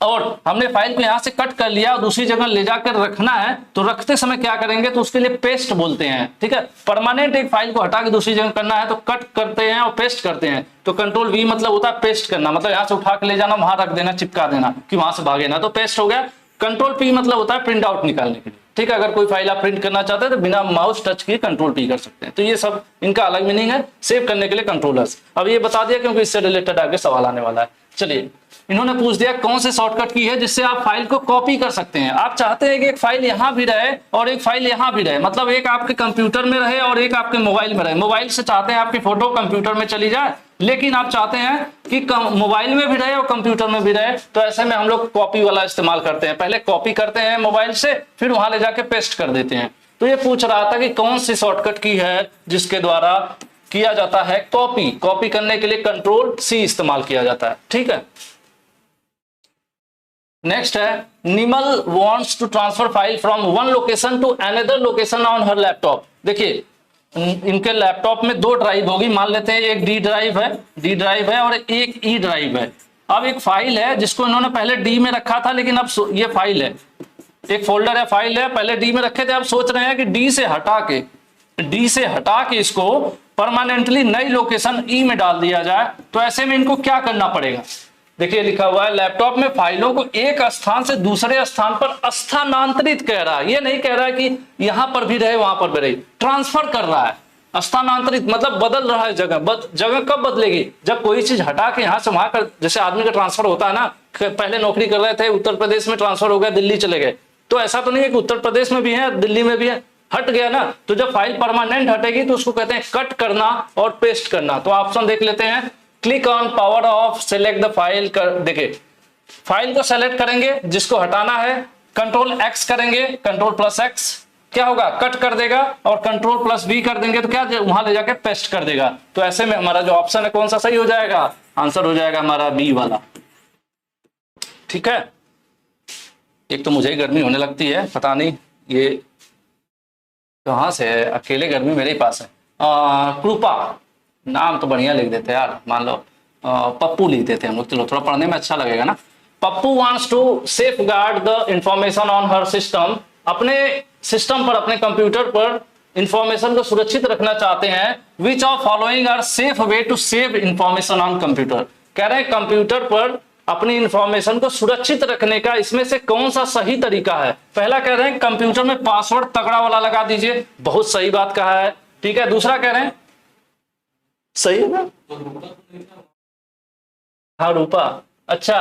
और हमने फाइल को यहां से कट कर लिया और दूसरी जगह ले जाकर रखना है तो रखते समय क्या करेंगे, तो उसके लिए पेस्ट बोलते हैं, ठीक है। परमानेंट एक फाइल को हटा के दूसरी जगह करना है तो कट करते हैं और पेस्ट करते हैं। तो कंट्रोल V मतलब होता है पेस्ट करना, मतलब यहां से उठा के ले जाना, वहां रख देना, चिपका देना कि वहां से भागे ना, तो पेस्ट हो गया। कंट्रोल P मतलब होता है प्रिंट आउट निकालने के लिए, ठीक है। अगर कोई फाइल आप प्रिंट करना चाहते हैं तो बिना माउस टच किए कंट्रोल P कर सकते हैं। तो ये सब इनका अलग मीनिंग है, सेव करने के लिए कंट्रोलर्स। अब ये बता दिया क्योंकि इससे रिलेटेड आगे सवाल आने वाला है। चलिए, इन्होंने पूछ दिया कौन से शॉर्टकट की है जिससे आप फाइल को कॉपी कर सकते हैं। आप चाहते हैं कि एक फाइल यहां भी रहे और एक फाइल यहां भी रहे, मतलब एक आपके कंप्यूटर में रहे और एक आपके मोबाइल में रहे। मोबाइल से चाहते हैं आपकी फोटो कंप्यूटर में चली जाए, लेकिन आप चाहते हैं कि मोबाइल में भी रहे और कंप्यूटर में भी रहे, तो ऐसे में हम लोग कॉपी वाला इस्तेमाल करते हैं। पहले कॉपी करते हैं मोबाइल से, फिर वहां ले जाके पेस्ट कर देते हैं। तो ये पूछ रहा था कि कौन सी शॉर्टकट की है जिसके द्वारा किया जाता है कॉपी। कॉपी करने के लिए कंट्रोल C इस्तेमाल किया जाता है, ठीक है। नेक्स्ट है, Nimal wants to transfer file from one location to another location on her laptop. देखिए इनके लैपटॉप में 2 ड्राइव होगी, मान लेते हैं एक D ड्राइव है और एक E ड्राइव है। अब एक फाइल है जिसको इन्होंने पहले D में रखा था, लेकिन अब ये फाइल है, एक फोल्डर है, फाइल है, पहले D में रखे थे, अब सोच रहे हैं कि D से हटा के इसको परमानेंटली नई लोकेशन E में डाल दिया जाए। तो ऐसे में इनको क्या करना पड़ेगा, देखिए लिखा हुआ है लैपटॉप में फाइलों को एक स्थान से दूसरे स्थान पर स्थानांतरित कह रहा है। ये नहीं कह रहा है कि यहां पर भी रहे वहां पर भी रहे, ट्रांसफर कर रहा है। स्थानांतरित मतलब बदल रहा है जगह। जगह कब बदलेगी, जब कोई चीज हटा के यहां से वहां कर, जैसे आदमी का ट्रांसफर होता है ना, पहले नौकरी कर रहे थे उत्तर प्रदेश में, ट्रांसफर हो गया दिल्ली चले गए, तो ऐसा तो नहीं है कि उत्तर प्रदेश में भी है दिल्ली में भी है, हट गया ना। तो जब फाइल परमानेंट हटेगी तो उसको कहते हैं कट करना और पेस्ट करना। तो ऑप्शन देख लेते हैं, click on power of, select the file कर, देखिए फाइल को सेलेक्ट करेंगे जिसको हटाना है, कंट्रोल X करेंगे, कंट्रोल प्लस X क्या होगा, कट कर देगा, और कंट्रोल प्लस V कर देंगे तो क्या वहां ले जाके पेस्ट कर देगा। तो ऐसे में हमारा जो ऑप्शन है कौन सा सही हो जाएगा, आंसर हो जाएगा हमारा B वाला, ठीक है। एक तो मुझे गर्मी होने लगती है, पता नहीं ये कहां से है, अकेले गर्मी मेरे ही पास है। कृपा, नाम तो बढ़िया लिख देते यार, मान लो पप्पू लिख देते हैं हम लोग, चलो थोड़ा पढ़ने में अच्छा लगेगा ना। Pappu wants to safeguard the information on her system, अपने सिस्टम पर, अपने कंप्यूटर पर इंफॉर्मेशन को सुरक्षित रखना चाहते हैं। Which of following are safe way to save information on computer, कह रहे हैं कंप्यूटर पर अपनी इंफॉर्मेशन को सुरक्षित रखने का इसमें से कौन सा सही तरीका है। पहला कह रहे हैं कंप्यूटर में पासवर्ड तगड़ा वाला लगा दीजिए, बहुत सही बात कहा है, ठीक है। दूसरा कह रहे हैं सही है ना, हाँ रूपा, अच्छा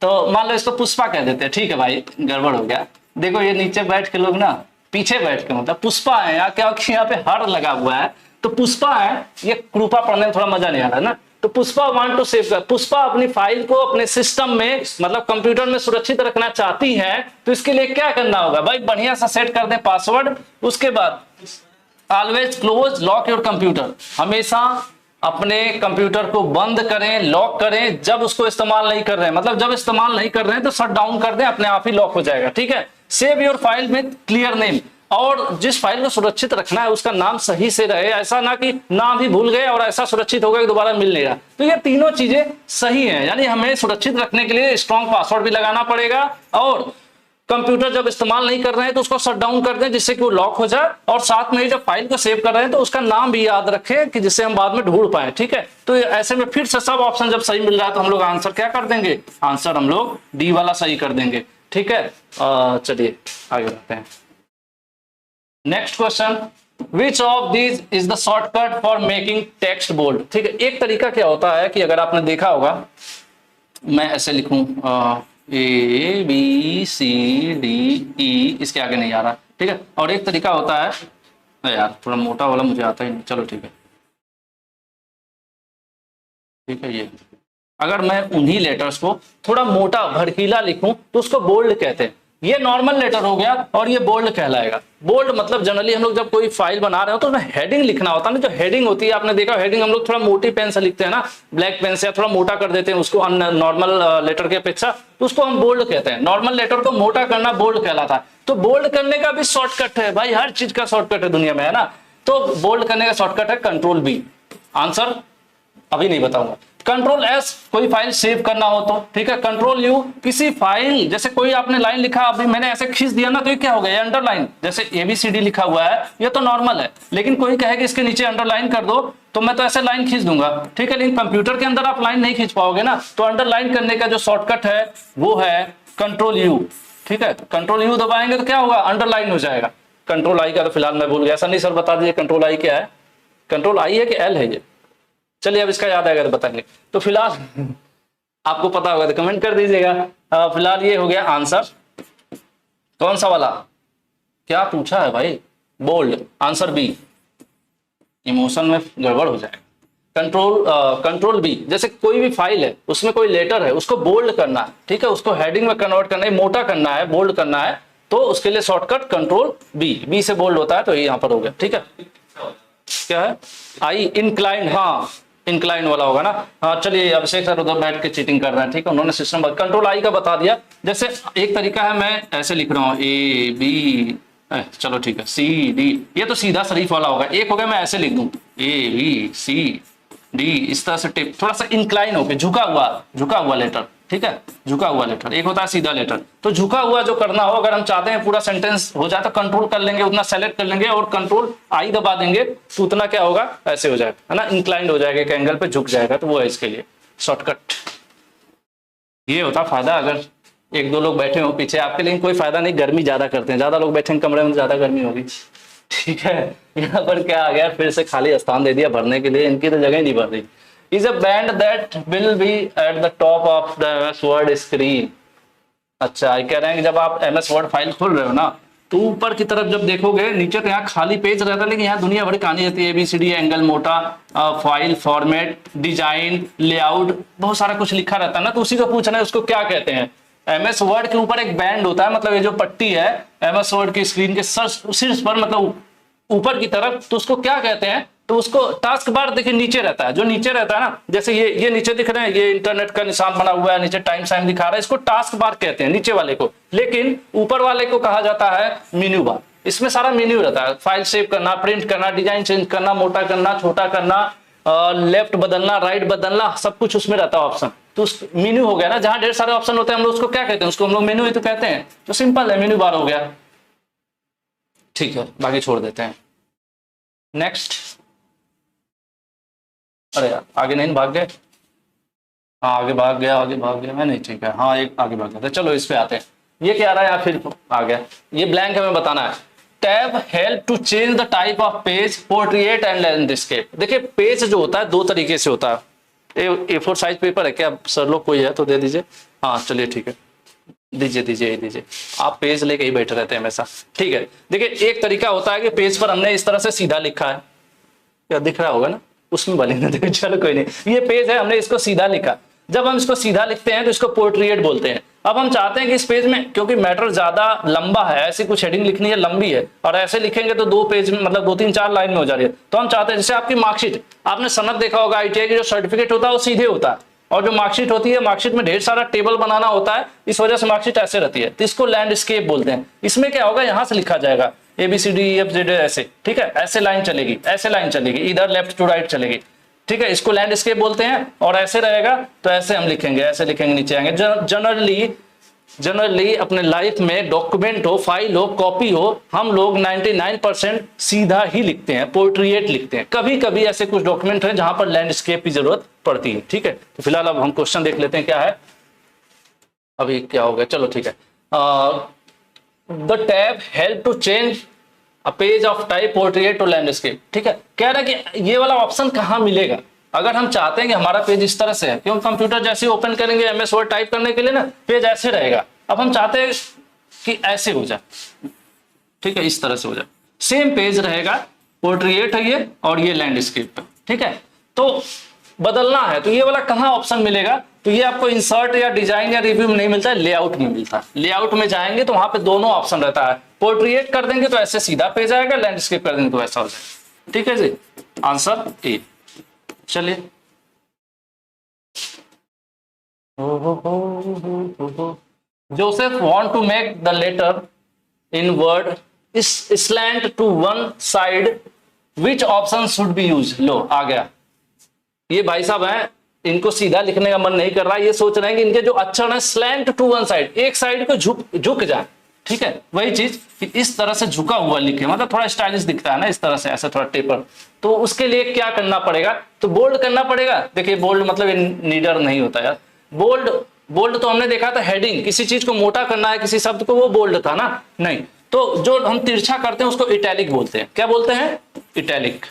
तो मान लो इसको पुष्पा कह देते हैं, ठीक है भाई गड़बड़ हो गया। देखो ये नीचे बैठ के लोग ना पीछे बैठ के, मतलब पुष्पा है यहाँ, क्या यहाँ पे हर लगा हुआ है तो पुष्पा है, ये कृपा पढ़ने में थोड़ा मजा नहीं आ रहा है ना। तो पुष्पा वांट टू सेव कर, पुष्पा अपनी फाइल को अपने सिस्टम में मतलब कंप्यूटर में सुरक्षित रखना चाहती है, तो इसके लिए क्या करना होगा भाई, बढ़िया सा सेट कर दें पासवर्ड। उसके बाद always close lock your computer, हमेशा अपने कंप्यूटर को बंद करें, लॉक करें जब उसको इस्तेमाल नहीं कर रहे हैं, मतलब जब इस्तेमाल नहीं कर रहे हैं तो शट डाउन कर दें, अपने आप ही लॉक हो जाएगा, ठीक है। सेव योर फाइल में क्लियर नेम, और जिस फाइल को सुरक्षित रखना है उसका नाम सही से रहे, ऐसा ना कि नाम ही भूल गए और ऐसा सुरक्षित हो गया कि दोबारा मिल नहीं रहा। तो ये तीनों चीजें सही हैं, यानी हमें सुरक्षित रखने के लिए स्ट्रॉन्ग पासवर्ड भी लगाना पड़ेगा, और कंप्यूटर जब इस्तेमाल नहीं कर रहे हैं तो उसको शट डाउन कर दें जिससे कि वो लॉक हो जाए, और साथ में जब फाइल को सेव कर रहे हैं तो उसका नाम भी याद रखें कि जिससे हम बाद में ढूंढ पाए, ठीक है। तो ऐसे में फिर से सब ऑप्शन जब सही मिल रहा है तो हम लोग आंसर क्या कर देंगे, आंसर हम लोग डी वाला सही कर देंगे, ठीक है। चलिए आगे बढ़ते हैं। Next question, which of these is the shortcut for making text bold, ठीक है। एक तरीका क्या होता है कि अगर आपने देखा होगा, मैं ऐसे लिखूं ए बी सी डी ई, इसके आगे नहीं आ रहा, ठीक है। और एक तरीका होता है, यार थोड़ा मोटा वाला मुझे आता ही नहीं, चलो ठीक है, ठीक है। ये अगर मैं उन्हीं लेटर्स को थोड़ा मोटा भड़कीला लिखूं तो उसको बोल्ड कहते हैं। ये नॉर्मल लेटर हो गया और ये बोल्ड कहलाएगा। बोल्ड मतलब जनरली हम लोग जब कोई फाइल बना रहे हो तो उसमें हेडिंग लिखना होता है ना, जो हेडिंग होती है आपने देखा, हेडिंग हम लोग थोड़ा मोटी पेन से लिखते हैं ना, ब्लैक पेन से, या थोड़ा मोटा कर देते हैं उसको नॉर्मल लेटर के अपेक्षा, तो उसको हम बोल्ड कहते हैं। नॉर्मल लेटर को मोटा करना बोल्ड कहलाता है। तो बोल्ड करने का भी शॉर्टकट है भाई, हर चीज का शॉर्टकट है दुनिया में, है ना। तो बोल्ड करने का शॉर्टकट है कंट्रोल बी, आंसर अभी नहीं बताऊंगा। कंट्रोल एस कोई फाइल सेव करना हो तो, ठीक है। कंट्रोल यू किसी फाइल, जैसे कोई आपने लाइन लिखा, अभी मैंने ऐसे खींच दिया ना तो ये क्या हो गया, अंडरलाइन, जैसे ABCD लिखा हुआ है ये तो नॉर्मल है, लेकिन कोई कहे कि इसके नीचे अंडरलाइन कर दो तो मैं तो ऐसे लाइन खींच दूंगा, ठीक है। लेकिन कंप्यूटर के अंदर आप लाइन नहीं खींच पाओगे ना, तो अंडरलाइन करने का जो शॉर्टकट है वो है कंट्रोल यू, ठीक है। कंट्रोल यू दबाएंगे तो क्या होगा, अंडरलाइन हो जाएगा। कंट्रोल आई का तो फिलहाल मैं भूल गया, सर नहीं सर बता दीजिए कंट्रोल आई क्या है, कंट्रोल आई है कि एल है ये, चलिए अब इसका याद आएगा तो बताएंगे। तो फिलहाल आपको पता होगा तो कमेंट कर दीजिएगा। फिलहाल ये हो गया आंसर, कौन सा वाला, क्या पूछा है भाई, बोल्ड, आंसर बी, इमोशन में गड़बड़ हो जाएगा। कंट्रोल बी, जैसे कोई भी फाइल है उसमें कोई लेटर है उसको बोल्ड करना है, ठीक है, उसको हेडिंग में कन्वर्ट करना है, मोटा करना है, बोल्ड करना है, तो उसके लिए शॉर्टकट कंट्रोल बी, बी से बोल्ड होता है, तो ये यहाँ पर हो गया, ठीक है। क्या है, आई इंक्लाइन, हाँ इंक्लाइन वाला होगा ना। हाँ चलिए, अभिषेक सर उधर बैठ के चीटिंग कर रहे हैं, ठीक है, उन्होंने सिस्टम कंट्रोल आई का बता दिया। जैसे एक तरीका है, मैं ऐसे लिख रहा हूँ AB, चलो ठीक है, CD, ये तो सीधा शरीफ वाला होगा। एक हो गया मैं ऐसे लिख दूं ABCD, इस तरह से टिप, थोड़ा सा इंक्लाइन होके झुका हुआ लेटर, ठीक है, झुका हुआ लेटर। एक होता है सीधा लेटर, तो झुका हुआ जो करना हो, अगर हम चाहते हैं पूरा सेंटेंस हो जाए तो कंट्रोल कर लेंगे, उतना सेलेक्ट कर लेंगे और कंट्रोल आई दबा देंगे, तो उतना क्या होगा, ऐसे हो जाएगा, है ना, इंक्लाइंड हो जाएगा, एक एंगल पे झुक जाएगा, तो वो है इसके लिए शॉर्टकट। ये होता फायदा, अगर एक दो लोग बैठे हो पीछे आपके, लेकिन कोई फायदा नहीं, गर्मी ज्यादा करते हैं, ज्यादा लोग बैठे कमरे में ज्यादा गर्मी होगी, ठीक है। यहाँ पर क्या आ गया, फिर से खाली स्थान दे दिया भरने के लिए, इनकी तो जगह ही नहीं भर रही। is a band that will be at the top of the MS Word screen। अच्छा, कह रहे हैं कि जब आप MS Word फाइल खोल रहे हो ना, तो ऊपर की तरफ जब देखोगे, नीचे तो यहाँ खाली पेज रहता है, लेकिन यहाँ दुनिया भर कहानी रहती है, ABCD, एंगल, मोटा, फाइल, फॉर्मेट, डिजाइन, लेआउट, बहुत सारा कुछ लिखा रहता है ना। तो उसी को पूछना है उसको क्या कहते हैं। MS Word के ऊपर एक बैंड होता है, मतलब ये जो पट्टी है MS Word की स्क्रीन के शीर्ष पर, मतलब ऊपर की तरफ, तो उसको क्या कहते हैं, तो उसको टास्क बार देखिए नीचे रहता है, जो नीचे रहता है ना, जैसे ये नीचे दिख रहे हैं, ये इंटरनेट का निशान बना हुआ है, नीचे टाइम साइन दिखा रहा है, इसको टास्क बार कहते हैं नीचे वाले को, लेकिन ऊपर वाले को कहा जाता है मेन्यू बार। इसमें सारा मेन्यू रहता है, फाइल सेव करना, प्रिंट करना, डिजाइन चेंज करना, मोटा करना, छोटा करना, लेफ्ट बदलना, राइट बदलना, सब कुछ उसमें रहता है ऑप्शन। तो उस मेन्यू हो गया ना, जहां ढेर सारे ऑप्शन होते हैं, हम लोग उसको क्या कहते हैं, उसको हम लोग मेन्यू ही तो कहते हैं। तो सिंपल है, मेन्यू बार हो गया, ठीक है, बाकी छोड़ देते हैं। नेक्स्ट, अरे यार आगे नहीं भाग गए, हाँ आगे भाग गया मैं, नहीं ठीक है, हाँ एक आगे भाग गया था। चलो इस पे आते हैं, ये क्या आ रहा है, या फिर आ गया, ये ब्लैंक हमें बताना है। Tab help to change the type of page, portrait and landscape. देखिए पेज जो होता है दो तरीके से होता है। A4 साइज पेपर है क्या सर लोग, कोई है तो दे दीजिए, हाँ चलिए ठीक है, दीजिए दीजिए दीजिए, आप पेज लेके ही बैठे रहते हैं हमेशा। ठीक है, देखिए एक तरीका होता है कि पेज पर हमने इस तरह से सीधा लिखा है, क्या दिख रहा होगा ना, उसमें भले ना देखो, चलो कोई नहीं, ये पेज है, हमने इसको सीधा लिखा। जब हम इसको सीधा लिखते हैं तो इसको पोर्ट्रेट बोलते हैं। अब हम चाहते हैं कि इस पेज में, क्योंकि मैटर ज्यादा लंबा है, ऐसी कुछ हेडिंग लिखनी है लंबी है, और ऐसे लिखेंगे तो 2 पेज में, मतलब 2-3-4 लाइन में हो जा रही है, तो हम चाहते हैं जैसे आपकी मार्कशीट, आपने सनद देखा होगा, ITI की जो सर्टिफिकेट होता है वो सीधे होता है, और जो मार्कशीट होती है, मार्कशीट में ढेर सारा टेबल बनाना होता है, इस वजह से मार्कशीट ऐसे रहती है, तो इसको लैंडस्केप बोलते हैं। इसमें क्या होगा, यहां से लिखा जाएगा ABCDEFZ ऐसे, ठीक है, ऐसे लाइन चलेगी, ऐसे लाइन चलेगी, इधर लेफ्ट टू राइट चलेगी, ठीक है, इसको लैंडस्केप बोलते हैं। और ऐसे रहेगा तो ऐसे हम लिखेंगे, ऐसे लिखेंगे, नीचे आएंगे। जनरली अपने लाइफ में डॉक्यूमेंट हो, फाइल हो, कॉपी हो, हम लोग 99% सीधा ही लिखते हैं, पोर्ट्रेट लिखते हैं। कभी कभी ऐसे कुछ डॉक्यूमेंट हैं जहां पर लैंडस्केप की जरूरत पड़ती है। ठीक है, तो फिलहाल अब हम क्वेश्चन देख लेते हैं क्या है, अभी क्या हो गया, चलो ठीक है। The tab help to change a page of type portrait to landscape. ठीक है, कह रहा है कि ये वाला ऑप्शन कहां मिलेगा, अगर हम चाहते हैं कि हमारा पेज इस तरह से है, क्योंकि कंप्यूटर जैसे ओपन करेंगे MS वर्ड टाइप करने के लिए ना, पेज ऐसे रहेगा। अब हम चाहते हैं कि ऐसे हो जाए, ठीक है, इस तरह से हो जाए, सेम पेज रहेगा, पोर्ट्रेट है ये और ये लैंडस्केप है। ठीक है, तो बदलना है तो ये वाला कहां ऑप्शन मिलेगा, तो ये आपको इंसर्ट या डिजाइन या रिव्यू में नहीं मिलता है, लेआउट में मिलता है। लेआउट में जाएंगे तो वहां पे दोनों ऑप्शन रहता है, पोर्ट्रेट कर देंगे तो ऐसे सीधा पेज आएगा, लैंडस्केप कर देंगे तो ऐसा हो जाएगा। ठीक है जी, आंसर ए। चलिए, Joseph want to make the letter in Word is slant to one side, which option should be use. लो आ गया, ये भाई साहब हैं, इनको सीधा लिखने का मन नहीं कर रहा, ये सोच रहे हैं कि इनके जो अक्षर है स्लैंट टू वन साइड, एक साइड को झुक जाए। ठीक है, वही चीज कि इस तरह से झुका हुआ लिखे, मतलब थोड़ा स्टाइलिश दिखता है ना, इस तरह से ऐसे थोड़ा टेपर। तो उसके लिए क्या करना पड़ेगा, तो बोल्ड करना पड़ेगा। देखिए बोल्ड मतलब नीडर नहीं होता यार, बोल्ड तो हमने देखा था हेडिंग, किसी चीज को मोटा करना है, किसी शब्द को, वो बोल्ड था ना, नहीं। तो जो हम तिरछा करते हैं उसको इटैलिक बोलते हैं। क्या बोलते हैं, इटैलिक।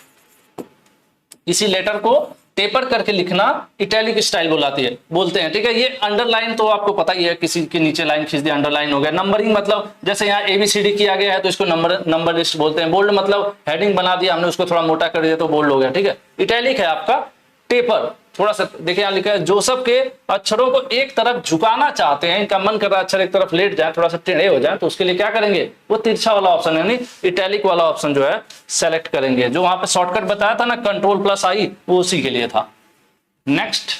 किसी लेटर को टेपर करके लिखना इटैलिक स्टाइल बोलते हैं। ठीक है, ये अंडरलाइन तो आपको पता ही है, किसी के नीचे लाइन खींच दिया, अंडरलाइन हो गया। नंबरिंग मतलब जैसे यहाँ ABCD किया गया है तो इसको नंबर लिस्ट बोलते हैं। बोल्ड मतलब हेडिंग बना दिया हमने, उसको थोड़ा मोटा कर दिया तो बोल्ड हो गया। ठीक है, इटैलिक है आपका टेपर। थोड़ा सा देखिए यहाँ लिखा है, जोसेफ के अक्षरों को एक तरफ झुकाना चाहते हैं, इनका मन कर रहा है अक्षर एक तरफ लेट जाए, थोड़ा सा टेढ़े हो जाए, तो उसके लिए क्या करेंगे, वो तिरछा वाला ऑप्शन यानी इटैलिक वाला ऑप्शन जो है सेलेक्ट करेंगे। जो वहां पे शॉर्टकट बताया था ना, Ctrl+I, वो उसी के लिए था। Next,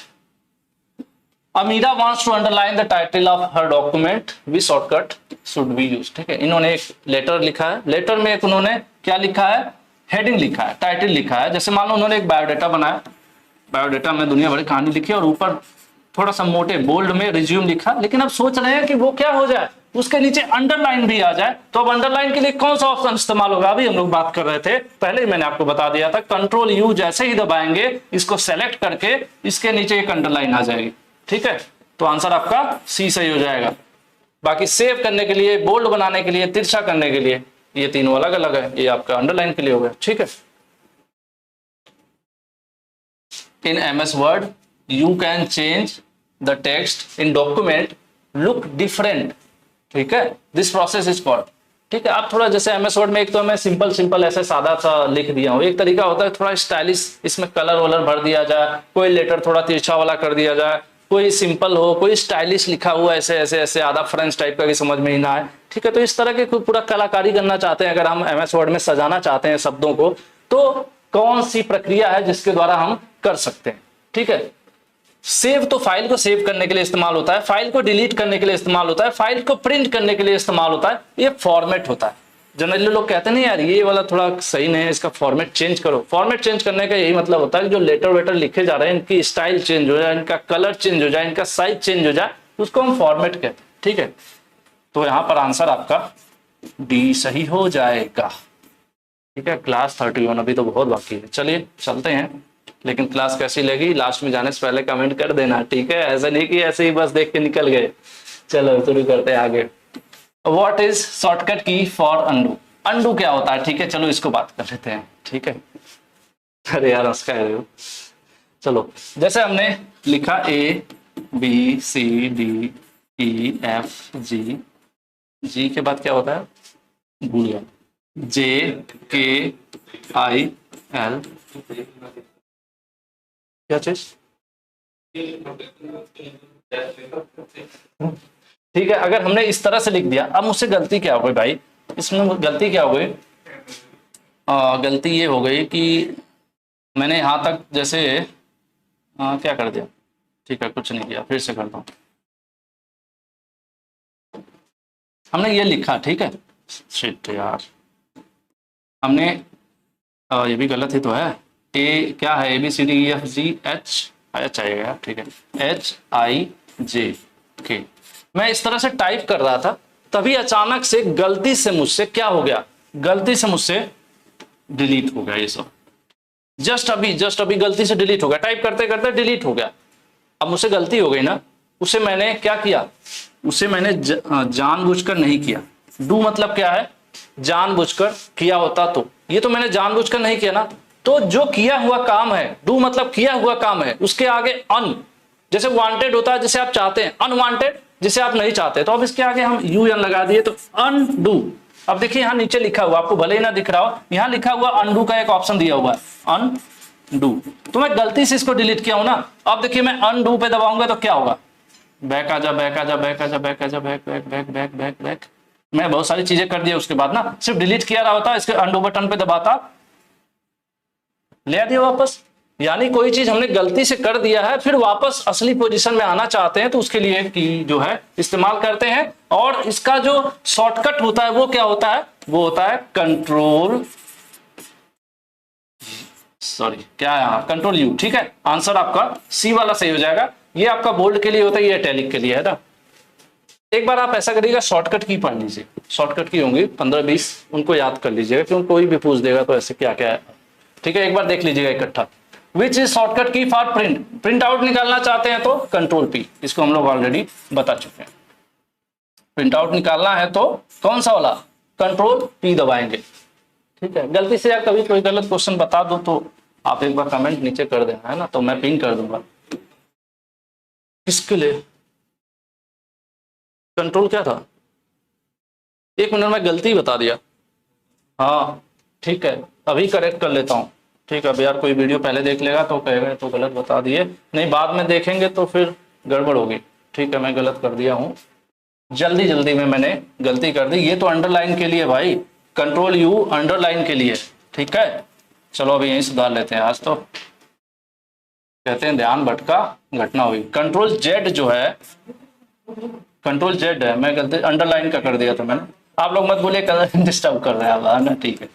Amira wants to underline the title of her document, which shortcut should be use. ठीक है, इन्होंने एक लेटर लिखा है, लेटर में एक उन्होंने क्या लिखा है, हेडिंग लिखा है, टाइटल लिखा है। जैसे मान लो उन्होंने एक बायोडाटा बनाया, बायोडाटा में दुनिया भर की कहानी लिखी और ऊपर थोड़ा सा मोटे बोल्ड में रिज्यूम लिखा, लेकिन अब सोच रहे हैं कि वो क्या हो जाए, उसके नीचे अंडरलाइन भी आ जाए। तो अब अंडरलाइन के लिए कौन सा ऑप्शन इस्तेमाल होगा, अभी हम लोग बात कर रहे थे, पहले ही मैंने आपको बता दिया था, Ctrl+U जैसे ही दबाएंगे, इसको सेलेक्ट करके इसके नीचे एक अंडरलाइन आ जाएगी। ठीक है, तो आंसर आपका C सही हो जाएगा। बाकी सेव करने के लिए, बोल्ड बनाने के लिए, तिरछा करने के लिए, ये तीनों अलग अलग है, ये आपका अंडरलाइन के लिए हो गया। ठीक है, in MS Word you can change the text in document look different। ठीक है, this process is called। ठीक है, आप थोड़ा जैसे MS Word में एक तो मैं सिंपल ऐसे सादा सा लिख दिया हूं, एक तरीका होता है थोड़ा स्टाइलिश, इसमें कलर वलर भर दिया जाए, कोई लेटर थोड़ा तिरछा वाला कर दिया जाए, कोई सिंपल हो, कोई स्टाइलिश लिखा हुआ ऐसे आधा फ्रेंच टाइप का कि समझ में ही ना आए। ठीक है, तो इस तरह के पूरा कलाकारी करना चाहते हैं, अगर हम MS Word में सजाना चाहते हैं शब्दों को, तो कौन सी प्रक्रिया है जिसके द्वारा हम कर सकते हैं। ठीक है, सेव तो फाइल को सेव करने के लिए इस्तेमाल होता है, फाइल को डिलीट करने के लिए इस्तेमाल होता है, फाइल को प्रिंट करने के लिए इस्तेमाल होता है, ये फॉर्मेट होता है। जनरली लोग कहते नहीं यार ये वाला थोड़ा सही नहीं है, इसका फॉर्मेट चेंज करो। फॉर्मेट चेंज करने का यही मतलब होता है कि जो लेटर वेटर लिखे जा रहे हैं, इनकी स्टाइल चेंज हो जाए, इनका कलर चेंज हो जाए, इनका साइज चेंज हो जाए, उसको हम फॉर्मेट कहते हैं। ठीक है, तो यहां पर आंसर आपका डी सही हो जाएगा। ठीक है, क्लास 31 अभी तो बहुत बाकी है, चलिए चलते हैं। लेकिन क्लास कैसी लगी लास्ट में जाने से पहले कमेंट कर देना। ठीक है, ऐसा नहीं कि ऐसे ही बस देख के निकल गए। चलो शुरू करते हैं आगे। व्हाट इज शॉर्टकट की फॉर अंडू, अंडू क्या होता है। ठीक है, चलो इसको बात कर लेते हैं। ठीक है, अरे यार उसका है, चलो जैसे हमने लिखा ABCD EFG, जी के बाद क्या होता है, भूल गया, JKIL, क्या चीज, ठीक है। अगर हमने इस तरह से लिख दिया, अब मुझसे गलती क्या हो गई भाई, इसमें गलती क्या हो गई, गलती ये हो गई कि मैंने यहां तक जैसे क्या कर दिया, ठीक है कुछ नहीं किया, फिर से करता हूं। हमने ये लिखा, ठीक है, शिट यार, हमने ये भी गलत ही तो है, ए क्या है, ABCDEFGH आएगा, ठीक है, HIJK। मैं इस तरह से टाइप कर रहा था, तभी अचानक से गलती से मुझसे क्या हो गया, गलती से मुझसे डिलीट हो गया ये सब, जस्ट अभी गलती से डिलीट हो गया, टाइप करते करते डिलीट हो गया। अब मुझसे गलती हो गई ना, उसे मैंने क्या किया, उसे मैंने जानबूझकर नहीं किया। डू मतलब क्या है, जानबूझकर किया होता तो, ये तो मैंने जानबूझकर नहीं किया ना, तो जो किया हुआ काम है, डू मतलब किया हुआ काम है, उसके आगे अन, जैसे वांटेड होता है जिसे आप चाहते हैं, अनवांटेड जिसे आप नहीं चाहते, तो अब इसके आगे हम UN लगा दिए तो अनडू। अब देखिए यहाँ नीचे लिखा हुआ, आपको भले ही ना दिख रहा हो, यहाँ लिखा हुआ अनडू का एक ऑप्शन दिया हुआ है, अनडू, तो मैं गलती से इसको डिलीट किया हूं ना। अब देखिए मैं अनडू पे दबाऊंगा तो क्या होगा, बैक आजा, बैक आजा, बैक आजा, बैक आजा, back back back back back back, मैं बहुत सारी चीजें कर दिया उसके बाद ना, सिर्फ डिलीट किया रहा होता, इसके अनडू बटन पे दबाता, ले आ दिया वापस। यानी कोई चीज हमने गलती से कर दिया है, फिर वापस असली पोजीशन में आना चाहते हैं तो उसके लिए की जो है इस्तेमाल करते हैं, और इसका जो शॉर्टकट होता है वो क्या होता है, वो होता है कंट्रोल, सॉरी क्या है, कंट्रोल U, ठीक है। आंसर आपका सी वाला सही हो जाएगा। ये आपका बोल्ड के लिए होता है, ये इटैलिक के लिए है ना। एक बार आप ऐसा करिएगा, शॉर्टकट की पढ़ लीजिए, शॉर्टकट की होंगी 15-20, उनको याद कर लीजिएगा, क्योंकि कोई भी पूछ देगा तो ऐसे क्या क्या है, ठीक है। एक बार देख लीजिएगा इकट्ठा। विच इज शॉर्टकट की फॉर प्रिंट, प्रिंट आउट निकालना चाहते हैं तो कंट्रोल P, इसको हम लोग ऑलरेडी बता चुके हैं। प्रिंट आउट निकालना है तो कौन सा वाला, कंट्रोल P दबाएंगे, ठीक है। गलती से या कभी कोई गलत क्वेश्चन बता दो तो आप एक बार कमेंट नीचे कर देना, है ना, तो मैं पिन कर दूंगा। किसके लिए कंट्रोल क्या था, एक मिनट में गलती बता दिया, हाँ ठीक है, अभी करेक्ट कर लेता हूँ, ठीक है। अब यार कोई वीडियो पहले देख लेगा तो कहेगा तो गलत बता दिए, नहीं बाद में देखेंगे तो फिर गड़बड़ होगी, ठीक है। मैं गलत कर दिया हूँ, जल्दी जल्दी में मैंने गलती कर दी। ये तो अंडरलाइन के लिए भाई, कंट्रोल U अंडरलाइन के लिए, ठीक है। चलो अभी यहीं सुधार लेते हैं, आज तो कहते हैं ध्यान भटका घटना हुई। कंट्रोल Z जो है, कंट्रोल Z है, मैं गलती अंडरलाइन का कर दिया था मैंने, आप लोग मत बोले डिस्टर्ब कर रहे हैं ना, ठीक है।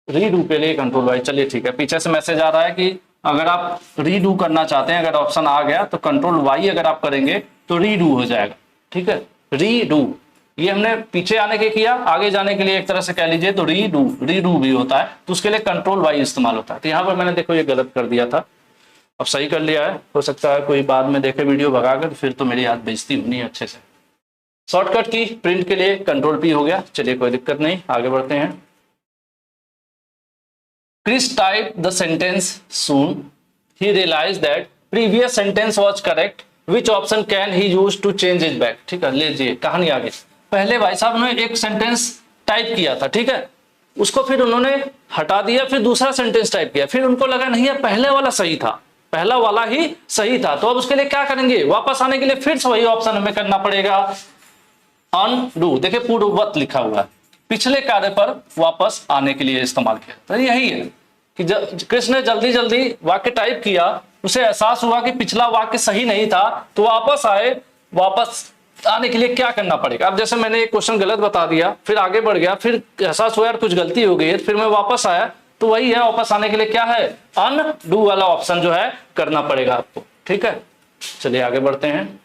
रीडू के लिए कंट्रोल Y, चलिए ठीक है। पीछे से मैसेज आ रहा है कि अगर आप रीडू करना चाहते हैं, अगर ऑप्शन आ गया तो कंट्रोल Y अगर आप करेंगे तो रीडू हो जाएगा, ठीक है। रीडू, ये हमने पीछे आने के किया, आगे जाने के लिए एक तरह से कह लीजिए तो रीडू भी होता है, तो उसके लिए कंट्रोल Y इस्तेमाल होता है। तो यहाँ पर मैंने देखो ये गलत कर दिया था, अब सही कर लिया है। हो सकता है कोई बाद में देखे वीडियो भगाकर, फिर तो मेरी याद बेइज्जती होनी है अच्छे से। शॉर्टकट की प्रिंट के लिए कंट्रोल P हो गया, चलिए कोई दिक्कत नहीं, आगे बढ़ते हैं। Chris typed the sentence soon. He realized that previous sentence was correct. Which option can he use to change it back? ठीक है, लीजिए कहानी आगे। पहले भाई साहब ने एक सेंटेंस टाइप किया था, ठीक है, उसको फिर उन्होंने हटा दिया, फिर दूसरा सेंटेंस टाइप किया, फिर उनको लगा नहीं है पहले वाला सही था, पहला वाला ही सही था, तो अब उसके लिए क्या करेंगे, वापस आने के लिए फिर से वही ऑप्शन हमें करना पड़ेगा, अनडू। देखिए पूर्ववत लिखा हुआ है, पिछले कार्य पर वापस आने के लिए इस्तेमाल किया। तो यही है कि कृष्ण ने जल्दी जल्दी वाक्य टाइप किया, उसे एहसास हुआ कि पिछला वाक्य सही नहीं था, तो वापस आए, वापस आने के लिए क्या करना पड़ेगा। अब जैसे मैंने एक क्वेश्चन गलत बता दिया, फिर आगे बढ़ गया, फिर एहसास हुआ यार कुछ गलती हो गई है, फिर मैं वापस आया, तो वही है, वापस आने के लिए क्या है, अनडू वाला ऑप्शन जो है करना पड़ेगा आपको, ठीक है। चलिए आगे बढ़ते हैं।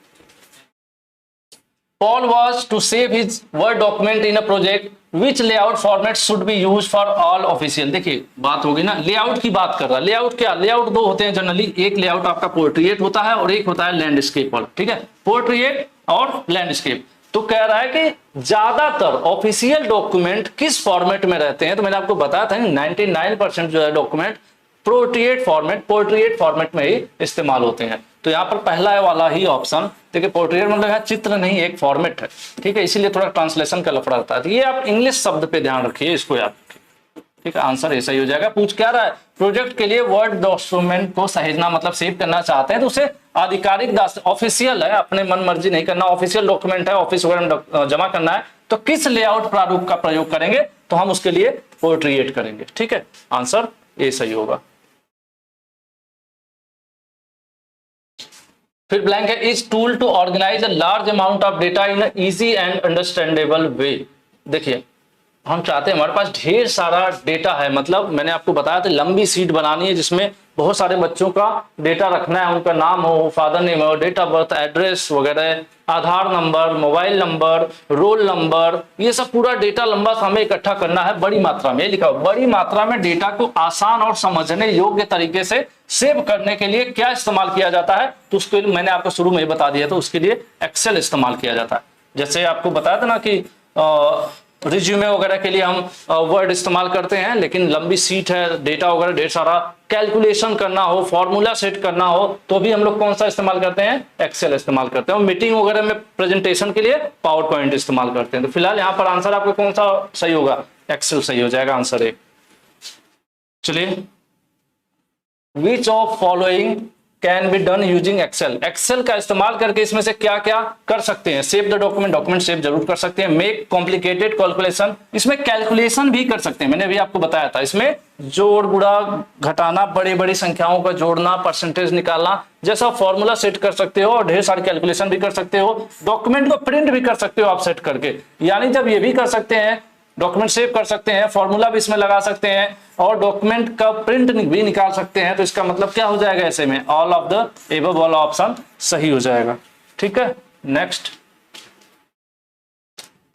Paul was to save his Word document in a project. Which layout format should be used for all official? देखिए बात होगी ना, लेआउट की बात कर रहा है। लेआउट क्या, लेआउट दो होते हैं जनरली, एक लेआउट आपका पोर्ट्रेट होता है और एक होता है लैंडस्केप वाला, ठीक है, पोर्ट्रेट और लैंडस्केप। तो कह रहा है कि ज्यादातर ऑफिशियल डॉक्यूमेंट किस फॉर्मेट में रहते हैं, तो मैंने आपको बताया था 99% जो है डॉक्यूमेंट पोर्ट्रेट फॉर्मेट में ही इस्तेमाल होते हैं। तो यहाँ पर पहला वाला ही ऑप्शन देखिए, पोर्ट्रेट मतलब है चित्र नहीं, एक फॉर्मेट है, ठीक है, इसीलिए थोड़ा ट्रांसलेशन का लफड़ा रहता है। तो ये आप इंग्लिश शब्द पे ध्यान रखिए, इसको याद रखिए, ठीक है, आंसर ऐसा ही हो जाएगा। पूछ क्या रहा है, प्रोजेक्ट के लिए वर्ड डॉक्यूमेंट को सहेजना मतलब सेव करना चाहते हैं तो उसे आधिकारिक ऑफिशियल है, अपने मन मर्जी नहीं करना, ऑफिशियल डॉक्यूमेंट है, ऑफिस वगैरह में जमा करना है, तो किस लेआउट प्रारूप का प्रयोग करेंगे, तो हम उसके लिए पोर्ट्रेट करेंगे, ठीक है, आंसर ए सही होगा। फिर ब्लैंक है, is tool to organize a large amount of data in easy and understandable way. देखिए हम चाहते हैं, हमारे पास ढेर सारा डेटा है, मतलब मैंने आपको बताया था लंबी सीट बनानी है जिसमें बहुत सारे बच्चों का डेटा रखना है, उनका नाम हो, फादर नेम हो, डेट ऑफ बर्थ, एड्रेस वगैरह, Aadhaar number, mobile number, roll number, ये सब पूरा डेटा लंबा सा हमें इकट्ठा करना है बड़ी मात्रा में। लिखा हो बड़ी मात्रा में डेटा को आसान और समझने योग्य तरीके से सेव करने के लिए क्या इस्तेमाल किया जाता है, तो उसके लिए मैंने आपको शुरू में ही बता दिया था, उसके लिए एक्सेल इस्तेमाल किया जाता है। जैसे आपको बताया था ना कि रिज्यूमे वगैरह के लिए हम वर्ड इस्तेमाल करते हैं, लेकिन लंबी सीट है, डेटा वगैरह ढेर सारा, कैलकुलेशन करना हो, फॉर्मूला सेट करना हो, तो भी हम लोग कौन सा इस्तेमाल करते हैं, एक्सेल इस्तेमाल करते हैं। और मीटिंग वगैरह में प्रेजेंटेशन के लिए पावर पॉइंट इस्तेमाल करते हैं। तो फिलहाल यहाँ पर आंसर आपका कौन सा सही होगा, एक्सेल सही हो जाएगा, आंसर ए। चलिए, which of following can be done using Excel, Excel का इस्तेमाल करके इसमें से क्या क्या कर सकते हैं, save the document, document save जरूर कर सकते हैं, मेक कॉम्प्लिकेटेड कैलकुलेशन, इसमें कैलकुलेशन भी कर सकते हैं, मैंने भी आपको बताया था, इसमें जोड़ गुणा घटाना, बड़ी बड़ी संख्याओं का जोड़ना, परसेंटेज निकालना जैसा फॉर्मूला सेट कर सकते हो, और ढेर सारी कैलकुलेशन भी कर सकते हो, डॉक्यूमेंट को प्रिंट भी कर सकते हो आप सेट करके, यानी जब ये भी कर सकते हैं, डॉक्यूमेंट सेव कर सकते हैं, फॉर्मूला भी इसमें लगा सकते हैं, और डॉक्यूमेंट का प्रिंट भी निकाल सकते हैं, तो इसका मतलब क्या हो जाएगा, ऐसे में ऑल ऑफ द एबव वाला ऑप्शन सही हो जाएगा, ठीक है। Next,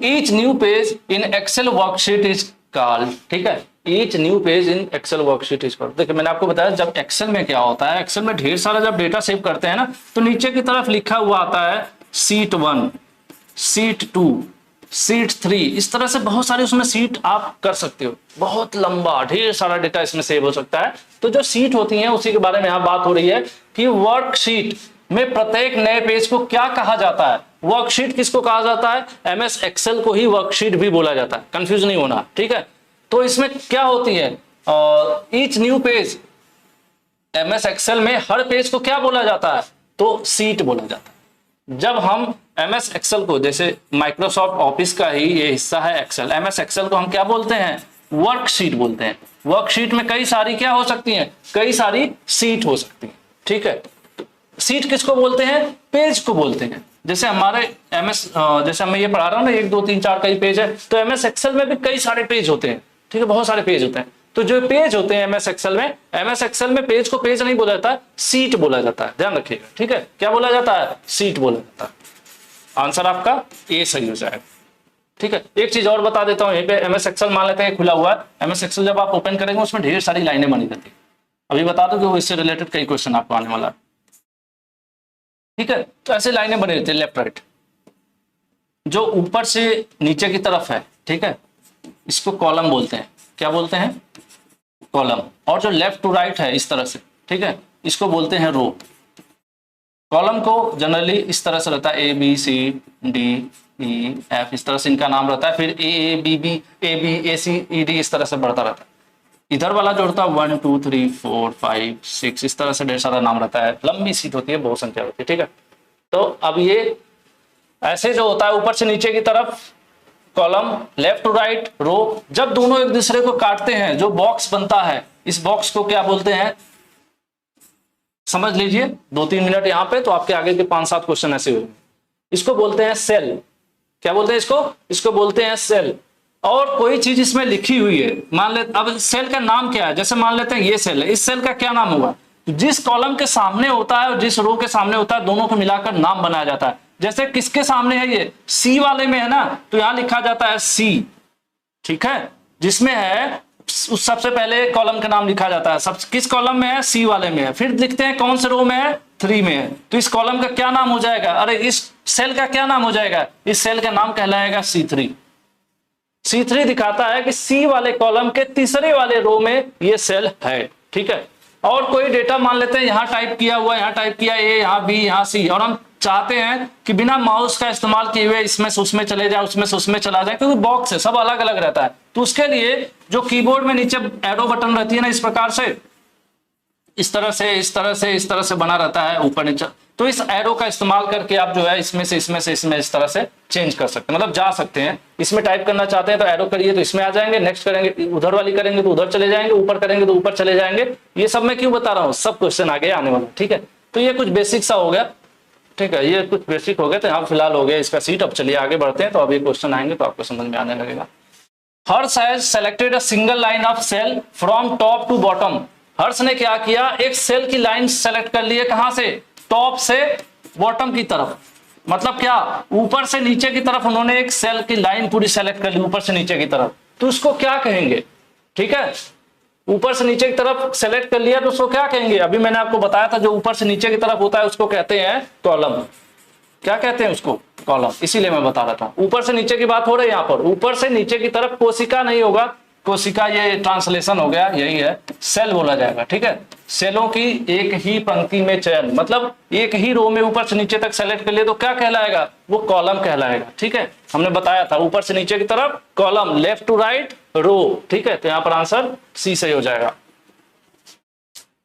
each new page in Excel worksheet is called, ठीक है, each new page in Excel worksheet is called. देखिए मैंने आपको बताया जब एक्सेल में क्या होता है, एक्सेल में ढेर सारा जब डेटा सेव करते हैं ना, तो नीचे की तरफ लिखा हुआ आता है सीट 1, सीट 2, सीट 3, इस तरह से बहुत सारे उसमें सीट आप कर सकते हो, बहुत लंबा ढेर सारा डेटा इसमें सेव हो सकता है। तो जो सीट होती है उसी के बारे में यहाँ बात हो रही है कि वर्कशीट में प्रत्येक नए पेज को क्या कहा जाता है, वर्कशीट किसको कहा जाता है, एमएस एक्सेल को ही वर्कशीट भी बोला जाता है, कंफ्यूज नहीं होना, ठीक है। तो इसमें क्या होती है, each new page, MS Excel में हर पेज को क्या बोला जाता है, तो सीट बोला जाता है। जब हम एमएस एक्सेल को, जैसे माइक्रोसॉफ्ट ऑफिस का ही ये हिस्सा है एक्सेल, एमएस एक्सेल को हम क्या बोलते हैं, वर्कशीट बोलते हैं। वर्कशीट में कई सारी क्या हो सकती हैं, कई सारी सीट हो सकती है, ठीक है। सीट किसको बोलते हैं, पेज को बोलते हैं। जैसे हमारे एमएस, जैसे मैं ये पढ़ा रहा हूँ ना, 1 2 3 4 कई पेज है, तो एमएस एक्सेल में भी कई सारे पेज होते हैं, ठीक है, बहुत सारे पेज होते हैं। तो जो पेज होते हैं एमएस एक्सेल में, एमएस एक्सेल में पेज को पेज नहीं बोला जाता है, सीट बोला जाता है, ध्यान रखिएगा, ठीक है। क्या बोला जाता है, सीट बोला जाता है। आंसर आपका ए सही हो जाएगा, ठीक है। एक चीज और बता देता हूं, यहीं पे एमएस एक्सेल मान लेते हैं खुला हुआ है, एमएस एक्सेल जब आप ओपन करेंगे उसमें ढेर सारी लाइनें बनी रहती है। अभी बता दो कि वो इससे रिलेटेड कई क्वेश्चन आपको आने वाला है, ठीक है। तो ऐसे लाइनें बनी रहती है लेफ्ट राइट, जो ऊपर से नीचे की तरफ है, ठीक है, इसको कॉलम बोलते हैं, क्या बोलते हैं, कॉलम। और जो लेफ्ट टू राइट है इस तरह से, ठीक है, इसको बोलते हैं रो। कॉलम को जनरली इस तरह से रहता है, A B C D E F, इस तरह से इनका नाम रहता है, फिर A B B A B A C E D, इस तरह से बढ़ता रहता है। इधर वाला जो होता है 1 2 3 4 5 6, इस तरह से ढेर सारा नाम रहता है, लंबी सीट होती है, बहुत संख्या होती है, ठीक है। तो अब ये ऐसे जो होता है ऊपर से नीचे की तरफ कॉलम, लेफ्ट टू राइट रो, जब दोनों एक दूसरे को काटते हैं जो बॉक्स बनता है, इस बॉक्स को क्या बोलते हैं, समझ लीजिए 2-3 मिनट यहाँ पे, तो आपके आगे के 5-7 क्वेश्चन ऐसे हुए। इसको बोलते हैं सेल, क्या बोलते हैं इसको, इसको बोलते हैं सेल। और कोई चीज इसमें लिखी हुई है, मान ले, अब सेल का नाम क्या है, जैसे मान लेते हैं ये सेल है, इस सेल का क्या नाम होगा, जिस कॉलम के सामने होता है और जिस रो के सामने होता है, दोनों को मिलाकर नाम बनाया जाता है। जैसे किसके सामने है, ये सी वाले में है ना, तो यहां लिखा जाता है सी, ठीक है, जिसमें है उस सबसे पहले कॉलम का नाम लिखा जाता है, सब किस कॉलम में है, सी वाले में है। फिर देखते हैं कौन से रो में है, 3 में है, तो इस कॉलम का क्या नाम हो जाएगा, अरे इस सेल का क्या नाम हो जाएगा, इस सेल का नाम कहलाएगा C3। C3 दिखाता है कि सी वाले कॉलम के तीसरे वाले रो में ये सेल है, ठीक है। और कोई डेटा मान लेते हैं यहाँ टाइप किया हुआ, यहाँ टाइप किया ए, यहाँ बी, यहाँ सी, और हम चाहते हैं कि बिना माउस का इस्तेमाल किए हुए इसमें से उसमें चले जाए, उसमें से उसमें चला जाए, क्योंकि बॉक्स है, सब अलग अलग रहता है। तो उसके लिए जो कीबोर्ड में नीचे एरो बटन रहती है ना, इस प्रकार से, इस तरह से, इस तरह से, इस तरह से बना रहता है ऊपर नीचे, तो इस एरो का इस्तेमाल करके आप जो है इसमें से इसमें से इसमें इस तरह से चेंज कर सकते हैं, मतलब जा सकते हैं। इसमें टाइप करना चाहते हैं तो एरो करिए तो इसमें आ जाएंगे, नेक्स्ट करेंगे उधर वाली करेंगे तो उधर चले जाएंगे, ऊपर करेंगे तो ऊपर चले जाएंगे। ये सब मैं क्यों बता रहा हूँ, सब क्वेश्चन आगे आने वाला, ठीक है। तो ये कुछ बेसिक सा हो गया, ठीक है, ये कुछ बेसिक हो गया, तो यहाँ फिलहाल हो गया इसका सीट। अब चलिए आगे बढ़ते हैं, तो अब ये क्वेश्चन आएंगे तो आपको समझ में आने लगेगा। Harsh has selected a single line of cell from top to bottom. Harsh ने क्या किया, एक सेल की लाइन सेलेक्ट कर ली है, कहां से, टॉप से बॉटम की तरफ, मतलब क्या, ऊपर से नीचे की तरफ उन्होंने एक सेल की लाइन पूरी सेलेक्ट कर ली, ऊपर से नीचे की तरफ। तो उसको क्या कहेंगे, ठीक है, ऊपर से नीचे की तरफ सेलेक्ट कर लिया तो उसको क्या कहेंगे, अभी मैंने आपको बताया था, जो ऊपर से नीचे की तरफ होता है उसको कहते हैं कॉलम। क्या कहते हैं उसको, कॉलम। इसीलिए मैं बता रहा था, ऊपर से नीचे की बात हो रही है यहाँ पर, ऊपर से नीचे की तरफ कोशिका नहीं होगा, कोशिका ये ट्रांसलेशन हो गया, यही है, सेल बोला जाएगा, ठीक है। सेलों की एक ही पंक्ति में चयन, मतलब एक ही रो में ऊपर से नीचे तक सेलेक्ट कर लिए तो क्या कहलाएगा, वो कॉलम कहलाएगा, ठीक है। हमने बताया था ऊपर से नीचे की तरफ कॉलम, लेफ्ट टू राइट रो, ठीक है। तो यहाँ पर आंसर सी सही हो जाएगा।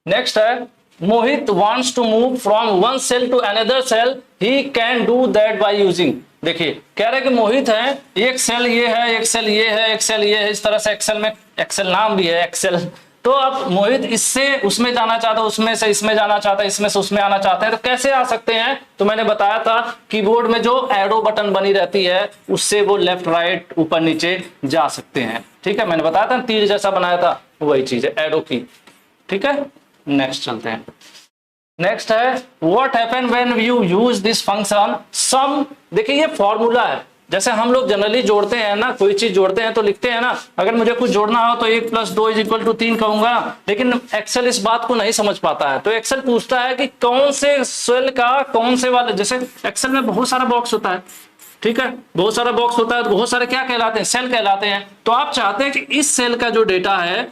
नेक्स्ट है, Mohit wants to move from one cell to another cell, he can do that by using. देखिए कह रहे कि मोहित है, एक सेल ये है, एक सेल ये है, एक सेल ये है, इस तरह से एक्सेल में, एक्सेल नाम भी है एक्सेल। तो अब मोहित इससे उसमें जाना चाहता है, उसमें से इसमें जाना चाहता है, इसमें से उसमें आना चाहता है, तो कैसे आ सकते हैं। तो मैंने बताया था कीबोर्ड में जो एरो बटन बनी रहती है उससे वो लेफ्ट राइट ऊपर नीचे जा सकते हैं, ठीक है। मैंने बताया था तीर जैसा बनाया था, वही चीज है एरो की, ठीक है। नेक्स्ट चलते हैं। नेक्स्ट है, what happen when you use this function sum. देखिए ये फॉर्मूला है, जैसे हम लोग जनरली जोड़ते हैं ना, कोई चीज जोड़ते हैं तो लिखते हैं ना, अगर मुझे कुछ जोड़ना हो तो 1 + 2 = 3 कहूंगा, लेकिन एक्सेल इस बात को नहीं समझ पाता है। तो एक्सेल पूछता है कि कौन से सेल का कौन से वाले, जैसे एक्सेल में बहुत सारा बॉक्स होता है, ठीक है, बहुत सारा बॉक्स होता है, तो बहुत सारे क्या कहलाते हैं, सेल कहलाते हैं। तो आप चाहते हैं कि इस सेल का जो डेटा है,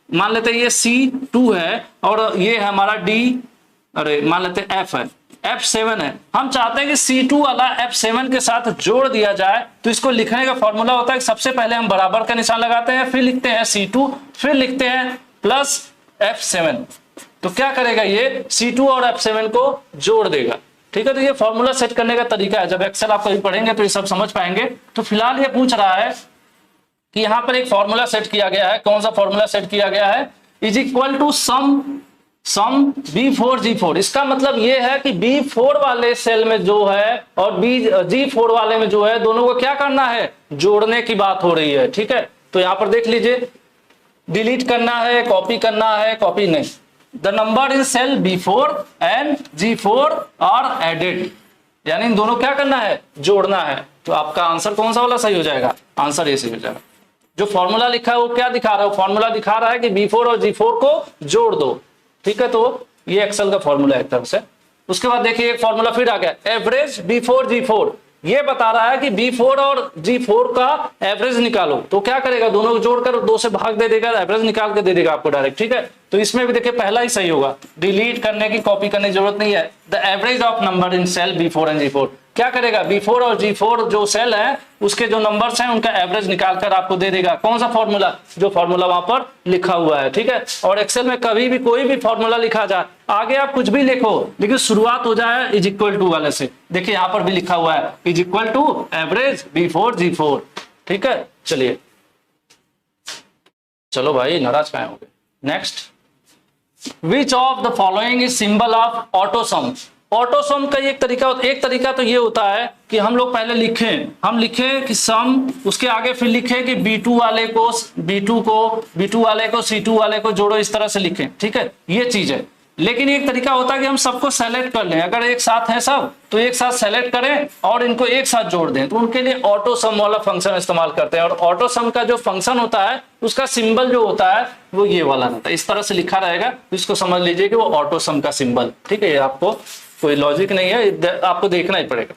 मान लेते हैं ये C2 है और ये है हमारा मान लेते हैं F है, F7 है, हम चाहते हैं कि C2 वाला F7 के साथ जोड़ दिया जाए। तो इसको लिखने का फॉर्मूला होता है कि सबसे पहले हम बराबर का निशान लगाते हैं, फिर लिखते हैं C2, फिर लिखते हैं प्लस F7। तो क्या करेगा, ये C2 और F7 को जोड़ देगा, ठीक है। तो ये फॉर्मूला सेट करने का तरीका है, जब एक्सेल आप कभी पढ़ेंगे तो ये सब समझ पाएंगे। तो फिलहाल ये पूछ रहा है कि यहाँ पर एक फॉर्मूला सेट किया गया है, कौन सा फॉर्मूला सेट किया गया है, = सम B4 G4। इसका मतलब ये है कि B4 वाले सेल में जो है और G4 वाले में जो है, दोनों को क्या करना है, जोड़ने की बात हो रही है, ठीक है। तो यहां पर देख लीजिए, डिलीट करना है, कॉपी करना है, कॉपी नहीं, the number in cell B4 and G4 are added, यानी इन दोनों क्या करना है, जोड़ना है। तो आपका आंसर कौन सा वाला सही हो जाएगा, आंसर ये सही हो जाएगा। जो फॉर्मूला लिखा है वो क्या दिखा रहा है, फॉर्मूला दिखा रहा है कि B4 और G4 को जोड़ दो, ठीक है। तो ये एक्सेल का फॉर्मूला है एक तरह से। उसके बाद देखिए एक फॉर्मूला फिर आ गया, एवरेज B4 G4। ये बता रहा है कि B4 और G4 का एवरेज निकालो। तो क्या करेगा, दोनों को जोड़कर 2 से भाग दे देगा, एवरेज निकाल के दे देगा आपको डायरेक्ट, ठीक है। तो इसमें भी देखिए पहला ही सही होगा, डिलीट करने की, कॉपी करने की जरूरत नहीं है। The average of number in cell B4 and G4, क्या करेगा, B4 और G4 जो सेल है उसके जो नंबर्स हैं उनका एवरेज निकाल कर आपको दे देगा। कौन सा फॉर्मूला, जो फॉर्मूला वहां पर लिखा हुआ है, ठीक है। और एक्सेल में कभी भी कोई भी फॉर्मूला लिखा जाए, आगे आप कुछ भी लिखो लेकिन शुरुआत हो जाए = वाले से। देखिए यहां पर भी लिखा हुआ है = एवरेज B4 G4, ठीक है। चलिए चलो भाई, नाराज काहे हो गए। Next, which of the following is symbol of AutoSum. AutoSum का एक तरीका तो ये होता है कि हम लोग पहले लिखें कि सम, उसके आगे फिर लिखें कि B2 वाले को C2 वाले को जोड़ो, इस तरह से लिखें, ठीक है। ये चीज है। लेकिन एक तरीका होता है कि हम सबको सेलेक्ट कर लें, अगर एक साथ है सब तो एक साथ सेलेक्ट करें और इनको एक साथ जोड़ दें, तो उनके लिए ऑटो सम वाला फंक्शन इस्तेमाल करते हैं। और ऑटो सम का जो फंक्शन होता है उसका सिंबल जो होता है वो ये वाला रहता है, इस तरह से लिखा रहेगा, इसको समझ लीजिए कि वो ऑटो सम का सिंबल, ठीक है। आपको कोई लॉजिक नहीं है, आपको देखना ही पड़ेगा।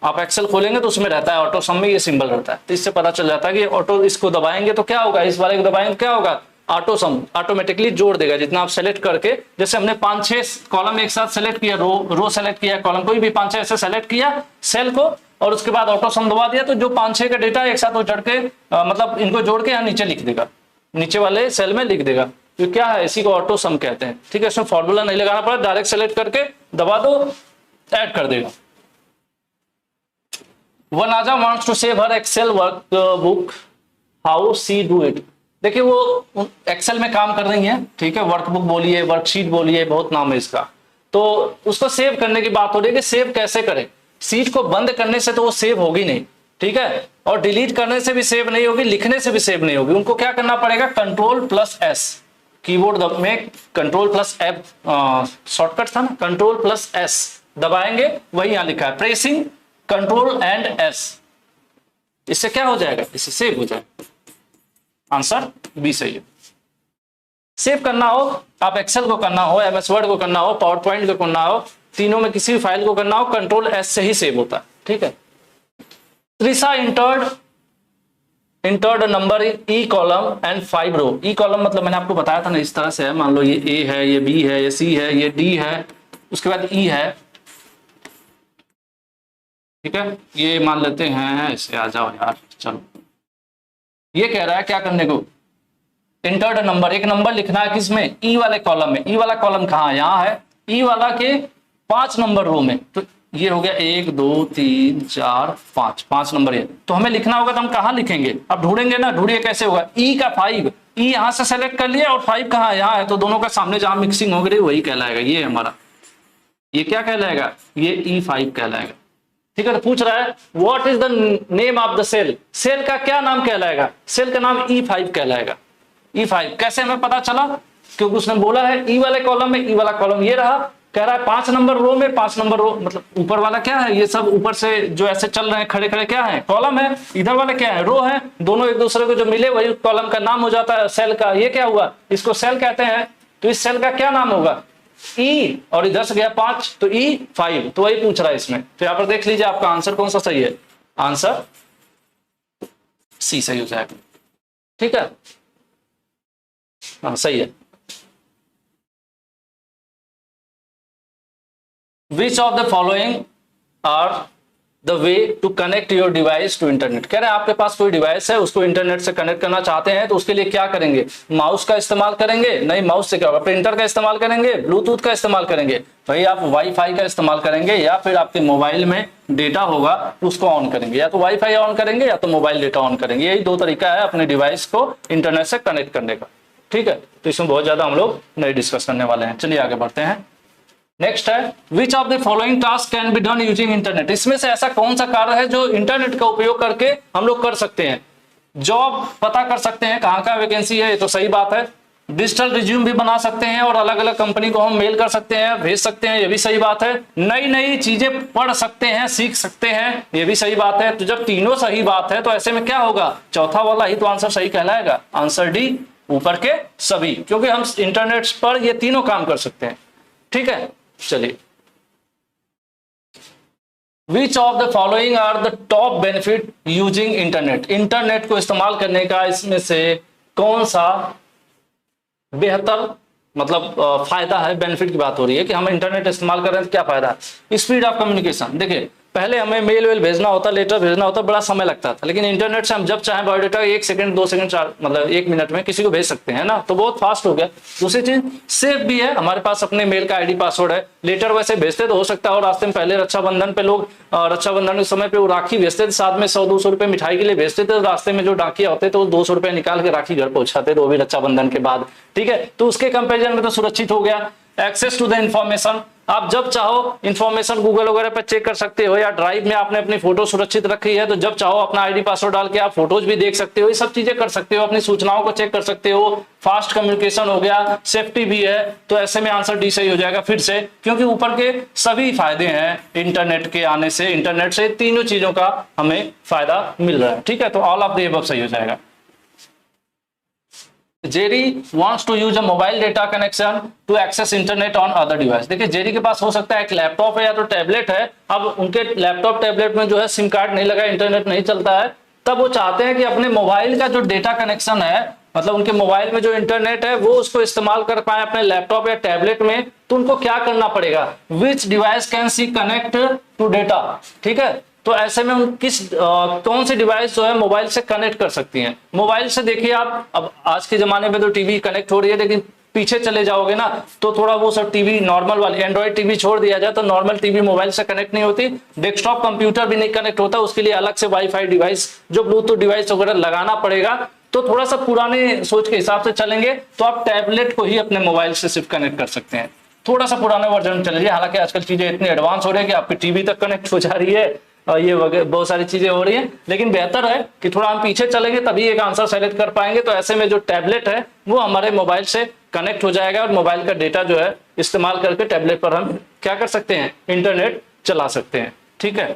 आप एक्सेल खोलेंगे तो उसमें रहता है ऑटो सम में ये सिंबल रहता है, तो इससे पता चल जाता है कि ऑटो, इसको दबाएंगे तो क्या होगा, इस वाले को दबाएंगे तो क्या होगा, ऑटो सम, ऑटोमेटिकली जोड़ देगा जितना आप सेलेक्ट करके, जैसे हमने 5-6 कॉलम एक साथ सेलेक्ट किया, रो सेलेक्ट किया, कॉलम कोई भी 5-6 ऐसे सेलेक्ट किया सेल को, और उसके बाद ऑटो सम दबा दिया, तो जो 5-6 का डेटा एक साथ वो चढ़ के मतलब इनको जोड़ के यहाँ नीचे लिख देगा, नीचे वाले सेल में लिख देगा। तो क्या है, इसी को ऑटो सम कहते हैं। ठीक है, इसमें फॉर्मूला नहीं लगाना पड़ा, डायरेक्ट सेलेक्ट करके दबा दो, ऐड कर देगा। Vanaja wants to save her Excel workbook, how she do it. देखिए वो एक्सेल में काम कर रही है, ठीक है, वर्कबुक बोलिए, वर्कशीट बोलिए, बहुत नाम है इसका। तो उसको सेव करने की बात हो रही है कि सेव कैसे करें। सीट को बंद करने से तो वो सेव होगी नहीं, ठीक है, और डिलीट करने से भी सेव नहीं होगी, लिखने से भी सेव नहीं होगी। उनको क्या करना पड़ेगा, Ctrl+S, कीबोर्ड में Ctrl+F शॉर्टकट था ना, Ctrl+S दबाएंगे, वही यहां लिखा है, प्रेसिंग Ctrl+S। इससे क्या हो जाएगा, इससे सेव हो जाएगा। आंसर बी सही है। सेव करना हो, आप एक्सेल को करना हो, MS वर्ड को करना हो, पावर पॉइंट को करना हो, तीनों में किसी भी फाइल को करना हो, Ctrl+S से ही सेव होता है। ठीक है। Trisha entered number in E column and 5 row. E column मतलब मैंने आपको बताया था ना, इस तरह से है, मान लो ये ए है, ये बी है, ये सी है, ये डी है, उसके बाद ई है। ठीक है, ये मान लेते हैं, इसे आ जाओ यार, चलो। ये कह रहा है क्या करने को, इंटर्ड नंबर, एक नंबर लिखना है किसमें, ई वाले कॉलम में। ई वाला कॉलम कहाँ है, यहाँ है, ई वाला के 5 नंबर रो में। तो ये हो गया 1 2 3 4 5 नंबर ये। तो हमें लिखना होगा, तो हम कहाँ लिखेंगे, अब ढूंढेंगे ना, ढूंढिए कैसे होगा, ई का 5, ई यहां से सेलेक्ट कर लिया और 5 कहाँ है, यहाँ है, तो दोनों का सामने जहां मिक्सिंग हो गई वही कहलाएगा। ये हमारा, ये क्या कहलाएगा, ये E5 कहलाएगा। ठीक है, तो पूछ रहा है what is the name of the cell, cell का क्या नाम कहलाएगा, सेल का नाम E5 कहलाएगा। E5 कैसे हमें पता चला, क्योंकि उसने बोला है ई वाले कॉलम में, ई वाला कॉलम ये रहा, कह रहा है 5 नंबर रो में, 5 नंबर रो मतलब ऊपर वाला क्या है, ये सब ऊपर से जो ऐसे चल रहे हैं खड़े खड़े क्या है, कॉलम है, इधर वाले क्या है, रो है, दोनों एक दूसरे को जो मिले वही कॉलम का नाम हो जाता है सेल का। ये क्या हुआ, इसको सेल कहते हैं, तो इस सेल का क्या नाम होगा, ई, और इधर से गया 5 तो E5, तो वही पूछ रहा है इसमें। तो यहां पर देख लीजिए आपका आंसर कौन सा सही है, आंसर सी सही हो जाएगा। ठीक है, हाँ सही है। Which of the following are the way to connect your device to internet? कह रहे हैं आपके पास कोई डिवाइस है, उसको इंटरनेट से कनेक्ट करना चाहते हैं, तो उसके लिए क्या करेंगे, माउस का इस्तेमाल करेंगे, नहीं माउस से क्या होगा, प्रिंटर का इस्तेमाल करेंगे, ब्लूटूथ का इस्तेमाल करेंगे, भाई आप वाईफाई का इस्तेमाल करेंगे, या फिर आपके मोबाइल में डेटा होगा उसको ऑन करेंगे, या तो वाईफाई ऑन करेंगे या तो मोबाइल डेटा ऑन करेंगे। यही 2 तरीका है अपने डिवाइस को इंटरनेट से कनेक्ट करने का। ठीक है, तो इसमें बहुत ज्यादा हम लोग नहीं डिस्कस करने वाले हैं। चलिए आगे बढ़ते हैं। नेक्स्ट है विच of the following task can be done using internet. इसमें से ऐसा कौन सा कार्य है जो इंटरनेट का उपयोग करके हम लोग कर सकते हैं। जॉब पता कर सकते हैं कहाँ कहाँ वैकेंसी है, ये तो सही बात है। डिजिटल रिज्यूम भी बना सकते हैं और अलग अलग कंपनी को हम मेल कर सकते हैं, भेज सकते हैं, ये भी सही बात है। नई नई चीजें पढ़ सकते हैं, सीख सकते हैं, ये भी सही बात है। तो जब तीनों सही बात है तो ऐसे में क्या होगा, चौथा वाला ही तो आंसर सही कहलाएगा, आंसर डी, ऊपर के सभी, क्योंकि हम इंटरनेट पर ये तीनों काम कर सकते हैं। ठीक है, चलिए। Which of the following are the top benefit using internet. Internet को इस्तेमाल करने का इसमें से कौन सा बेहतर मतलब फायदा है, बेनिफिट की बात हो रही है कि हम इंटरनेट इस्तेमाल कर रहे हैं तो क्या फायदा है। स्पीड ऑफ कम्युनिकेशन, देखिए पहले हमें मेल वेल भेजना होता, लेटर भेजना होता, बड़ा समय लगता था, लेकिन इंटरनेट से हम जब चाहें बायोडाटा 1 सेकंड 2 सेकंड 4 मतलब 1 मिनट में किसी को भेज सकते हैं ना, तो बहुत फास्ट हो गया। दूसरी चीज सेफ भी है, हमारे पास अपने मेल का आईडी पासवर्ड है। लेटर वैसे भेजते तो हो सकता है, और रास्ते में पहले रक्षाबंधन पे लोग रक्षाबंधन के समय पे वो राखी भेजते थे, साथ में 100-200 रुपए मिठाई के लिए भेजते थे। रास्ते में जो डाकिया होते थे वो 200 रुपए निकाल के राखी घर पहुंचाते थे, वो भी रक्षाबंधन के बाद। ठीक है, तो उसके कंपेरिजन में तो सुरक्षित हो गया। एक्सेस टू द इंफॉर्मेशन, आप जब चाहो इंफॉर्मेशन गूगल वगैरह पर चेक कर सकते हो, या ड्राइव में आपने अपनी फोटो सुरक्षित रखी है तो जब चाहो अपना आईडी पासवर्ड डाल के आप फोटोज भी देख सकते हो, ये सब चीजें कर सकते हो, अपनी सूचनाओं को चेक कर सकते हो। फास्ट कम्युनिकेशन हो गया, सेफ्टी भी है, तो ऐसे में आंसर डी सही हो जाएगा फिर से, क्योंकि ऊपर के सभी फायदे हैं इंटरनेट के आने से। इंटरनेट से तीनों चीजों का हमें फायदा मिल रहा है। ठीक है, तो ऑल ऑफ द अबव सही हो जाएगा। Jerry wants to use a mobile data connection to access internet on other device। देखिए जेरी के पास हो सकता है एक लैपटॉप है या तो टैबलेट है, अब उनके लैपटॉप टैबलेट में जो है सिम कार्ड नहीं लगा, इंटरनेट नहीं चलता है, तब वो चाहते हैं कि अपने मोबाइल का जो डेटा कनेक्शन है मतलब उनके मोबाइल में जो इंटरनेट है वो उसको इस्तेमाल कर पाए अपने लैपटॉप या टैबलेट में, तो उनको क्या करना पड़ेगा, which device can she connect to data, ठीक है। तो ऐसे में उन कौन सी डिवाइस जो है मोबाइल से कनेक्ट कर सकती हैं। मोबाइल से देखिए आप, अब आज के जमाने में तो टीवी कनेक्ट हो रही है, लेकिन पीछे चले जाओगे ना तो थोड़ा वो सब टीवी नॉर्मल वाली एंड्रॉइड टीवी छोड़ दिया जाए तो नॉर्मल टीवी मोबाइल से कनेक्ट नहीं होती, डेस्कटॉप कंप्यूटर भी नहीं कनेक्ट होता, उसके लिए अलग से वाईफाई डिवाइस जो ब्लूटूथ डिवाइस वगैरह लगाना पड़ेगा। तो थोड़ा सा पुराने सोच के हिसाब से चलेंगे तो आप टैबलेट को ही अपने मोबाइल से सिर्फ कनेक्ट कर सकते हैं, थोड़ा सा पुराने वर्जन चलिए। हालांकि आजकल चीजें इतनी एडवांस हो रही है कि आपकी टीवी तक कनेक्ट हो जा रही है और ये बहुत सारी चीजें हो रही हैं, लेकिन बेहतर है कि थोड़ा हम पीछे चलेंगे तभी एक आंसर सेलेक्ट कर पाएंगे। तो ऐसे में जो टैबलेट है वो हमारे मोबाइल से कनेक्ट हो जाएगा और मोबाइल का डेटा जो है इस्तेमाल करके टैबलेट पर हम क्या कर सकते हैं, इंटरनेट चला सकते हैं, ठीक है।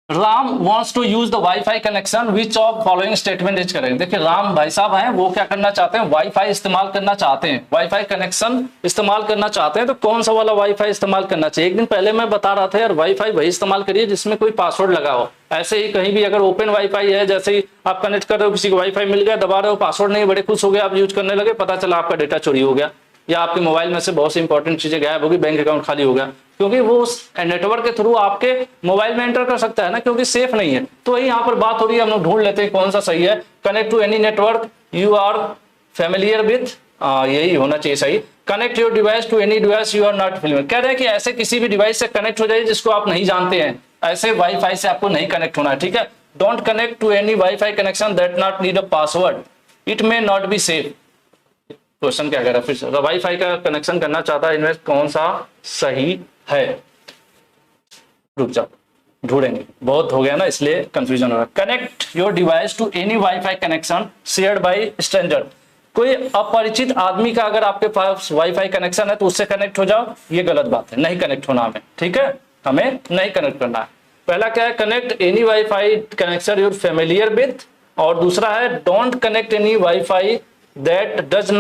Ram wants to use the WiFi connection, which of following statement is correct. देखिए राम भाई साहब हैं, वो क्या करना चाहते हैं, वाईफाई इस्तेमाल करना चाहते हैं, वाईफाई कनेक्शन इस्तेमाल करना चाहते हैं। तो कौन सा वाला वाईफाई इस्तेमाल करना चाहिए। एक दिन पहले मैं बता रहा था यार, वाईफाई वही इस्तेमाल करिए जिसमें कोई पासवर्ड लगा हो। ऐसे ही कहीं भी अगर ओपन वाईफाई है, जैसे ही आप कनेक्ट कर रहे हो, किसी को वाईफाई मिल गया, दबा रहे हो, पासवर्ड नहीं, बड़े खुश हो गए, आप यूज करने लगे, पता चला आपका डेटा चोरी हो गया या आपके मोबाइल में से बहुत सी इंपॉर्टेंट चीजें गायब होगी, बैंक अकाउंट खाली हो गया, क्योंकि वो उस नेटवर्क के थ्रू आपके मोबाइल में एंटर कर सकता है ना, क्योंकि सेफ नहीं है। तो वही यहाँ पर बात हो रही है, हम लोग ढूंढ लेते हैं कौन सा सही है। Connect to any network you are familiar with, यही होना चाहिए सही। Connect your device to any device you are not familiar, कह रहे हैं कि ऐसे किसी भी डिवाइस से कनेक्ट हो जाए जिसको आप नहीं जानते हैं, ऐसे वाईफाई से आपको नहीं कनेक्ट होना है, ठीक है। Don't connect to any WiFi connection that not need a password, it may not be safe. Question क्या कह रहा है फिर से, वाईफाई का कनेक्शन करना चाहता है, इनमें कौन सा सही है। रुक जाओ ढूंढेंगे, बहुत हो गया ना इसलिए कंफ्यूजन हो रहा है। Connect your device to any WiFi connection shared by stranger, कोई अपरिचित आदमी का अगर आपके पास वाईफाई कनेक्शन है तो उससे कनेक्ट हो जाओ, ये गलत बात है, नहीं कनेक्ट होना हमें, ठीक है, हमें नहीं कनेक्ट करना है। पहला क्या है, connect any WiFi connection you're familiar with, और दूसरा है don't connect any WiFi that does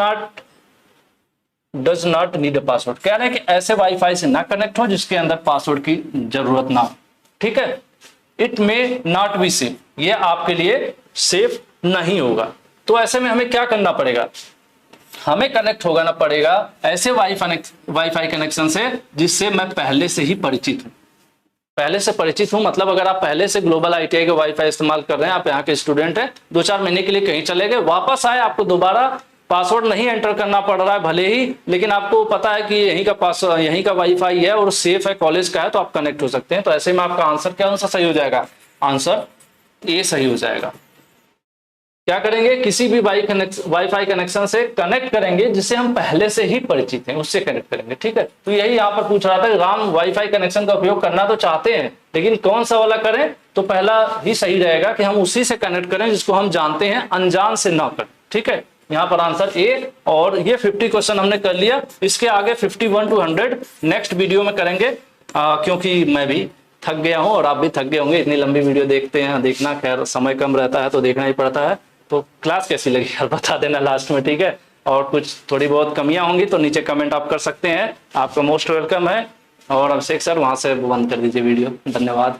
not need a password, कह रहे हैं कि ऐसे वाईफाई से ना कनेक्ट हो जिसके अंदर पासवर्ड की जरूरत ना हो, ठीक है। It may not be safe, ये आपके लिए सेफ नहीं होगा। तो ऐसे में हमें क्या करना पड़ेगा, हमें कनेक्ट होना पड़ेगा ऐसे वाईफाई कनेक्शन से जिससे मैं पहले से ही परिचित हूं। पहले से परिचित हूं मतलब अगर आप पहले से ग्लोबल आईटीआई के वाईफाई इस्तेमाल कर रहे हैं, आप यहाँ के स्टूडेंट हैं, 2-4 महीने के लिए कहीं चले गए, वापस आए, आपको दोबारा पासवर्ड नहीं एंटर करना पड़ रहा है भले ही, लेकिन आपको पता है कि यहीं का वाईफाई है और सेफ है, कॉलेज का है, तो आप कनेक्ट हो सकते हैं। तो ऐसे में आपका आंसर क्या सही हो जाएगा, आंसर ए सही हो जाएगा। क्या करेंगे, किसी भी वाईफाई कनेक्शन से कनेक्ट करेंगे जिससे हम पहले से ही परिचित हैं, उससे कनेक्ट करेंगे, ठीक है। तो यही यहाँ पर पूछ रहा था, राम वाईफाई कनेक्शन का उपयोग करना तो चाहते हैं लेकिन कौन सा वाला करें, तो पहला ही सही रहेगा कि हम उसी से कनेक्ट करें जिसको हम जानते हैं, अनजान से ना करें, ठीक है। यहाँ पर आंसर ए, और ये 50 क्वेश्चन हमने कर लिया, इसके आगे 51 to 100 नेक्स्ट वीडियो में करेंगे, क्योंकि मैं भी थक गया हूँ और आप भी थक गए होंगे, इतनी लंबी वीडियो देखते हैं, देखना खैर समय कम रहता है तो देखना ही पड़ता है। तो क्लास कैसी लगी यार बता देना लास्ट में, ठीक है। और कुछ थोड़ी बहुत कमियां होंगी तो नीचे कमेंट आप कर सकते हैं, आपका मोस्ट वेलकम है। और अभिषेक सर वहां से बंद कर दीजिए वीडियो, धन्यवाद।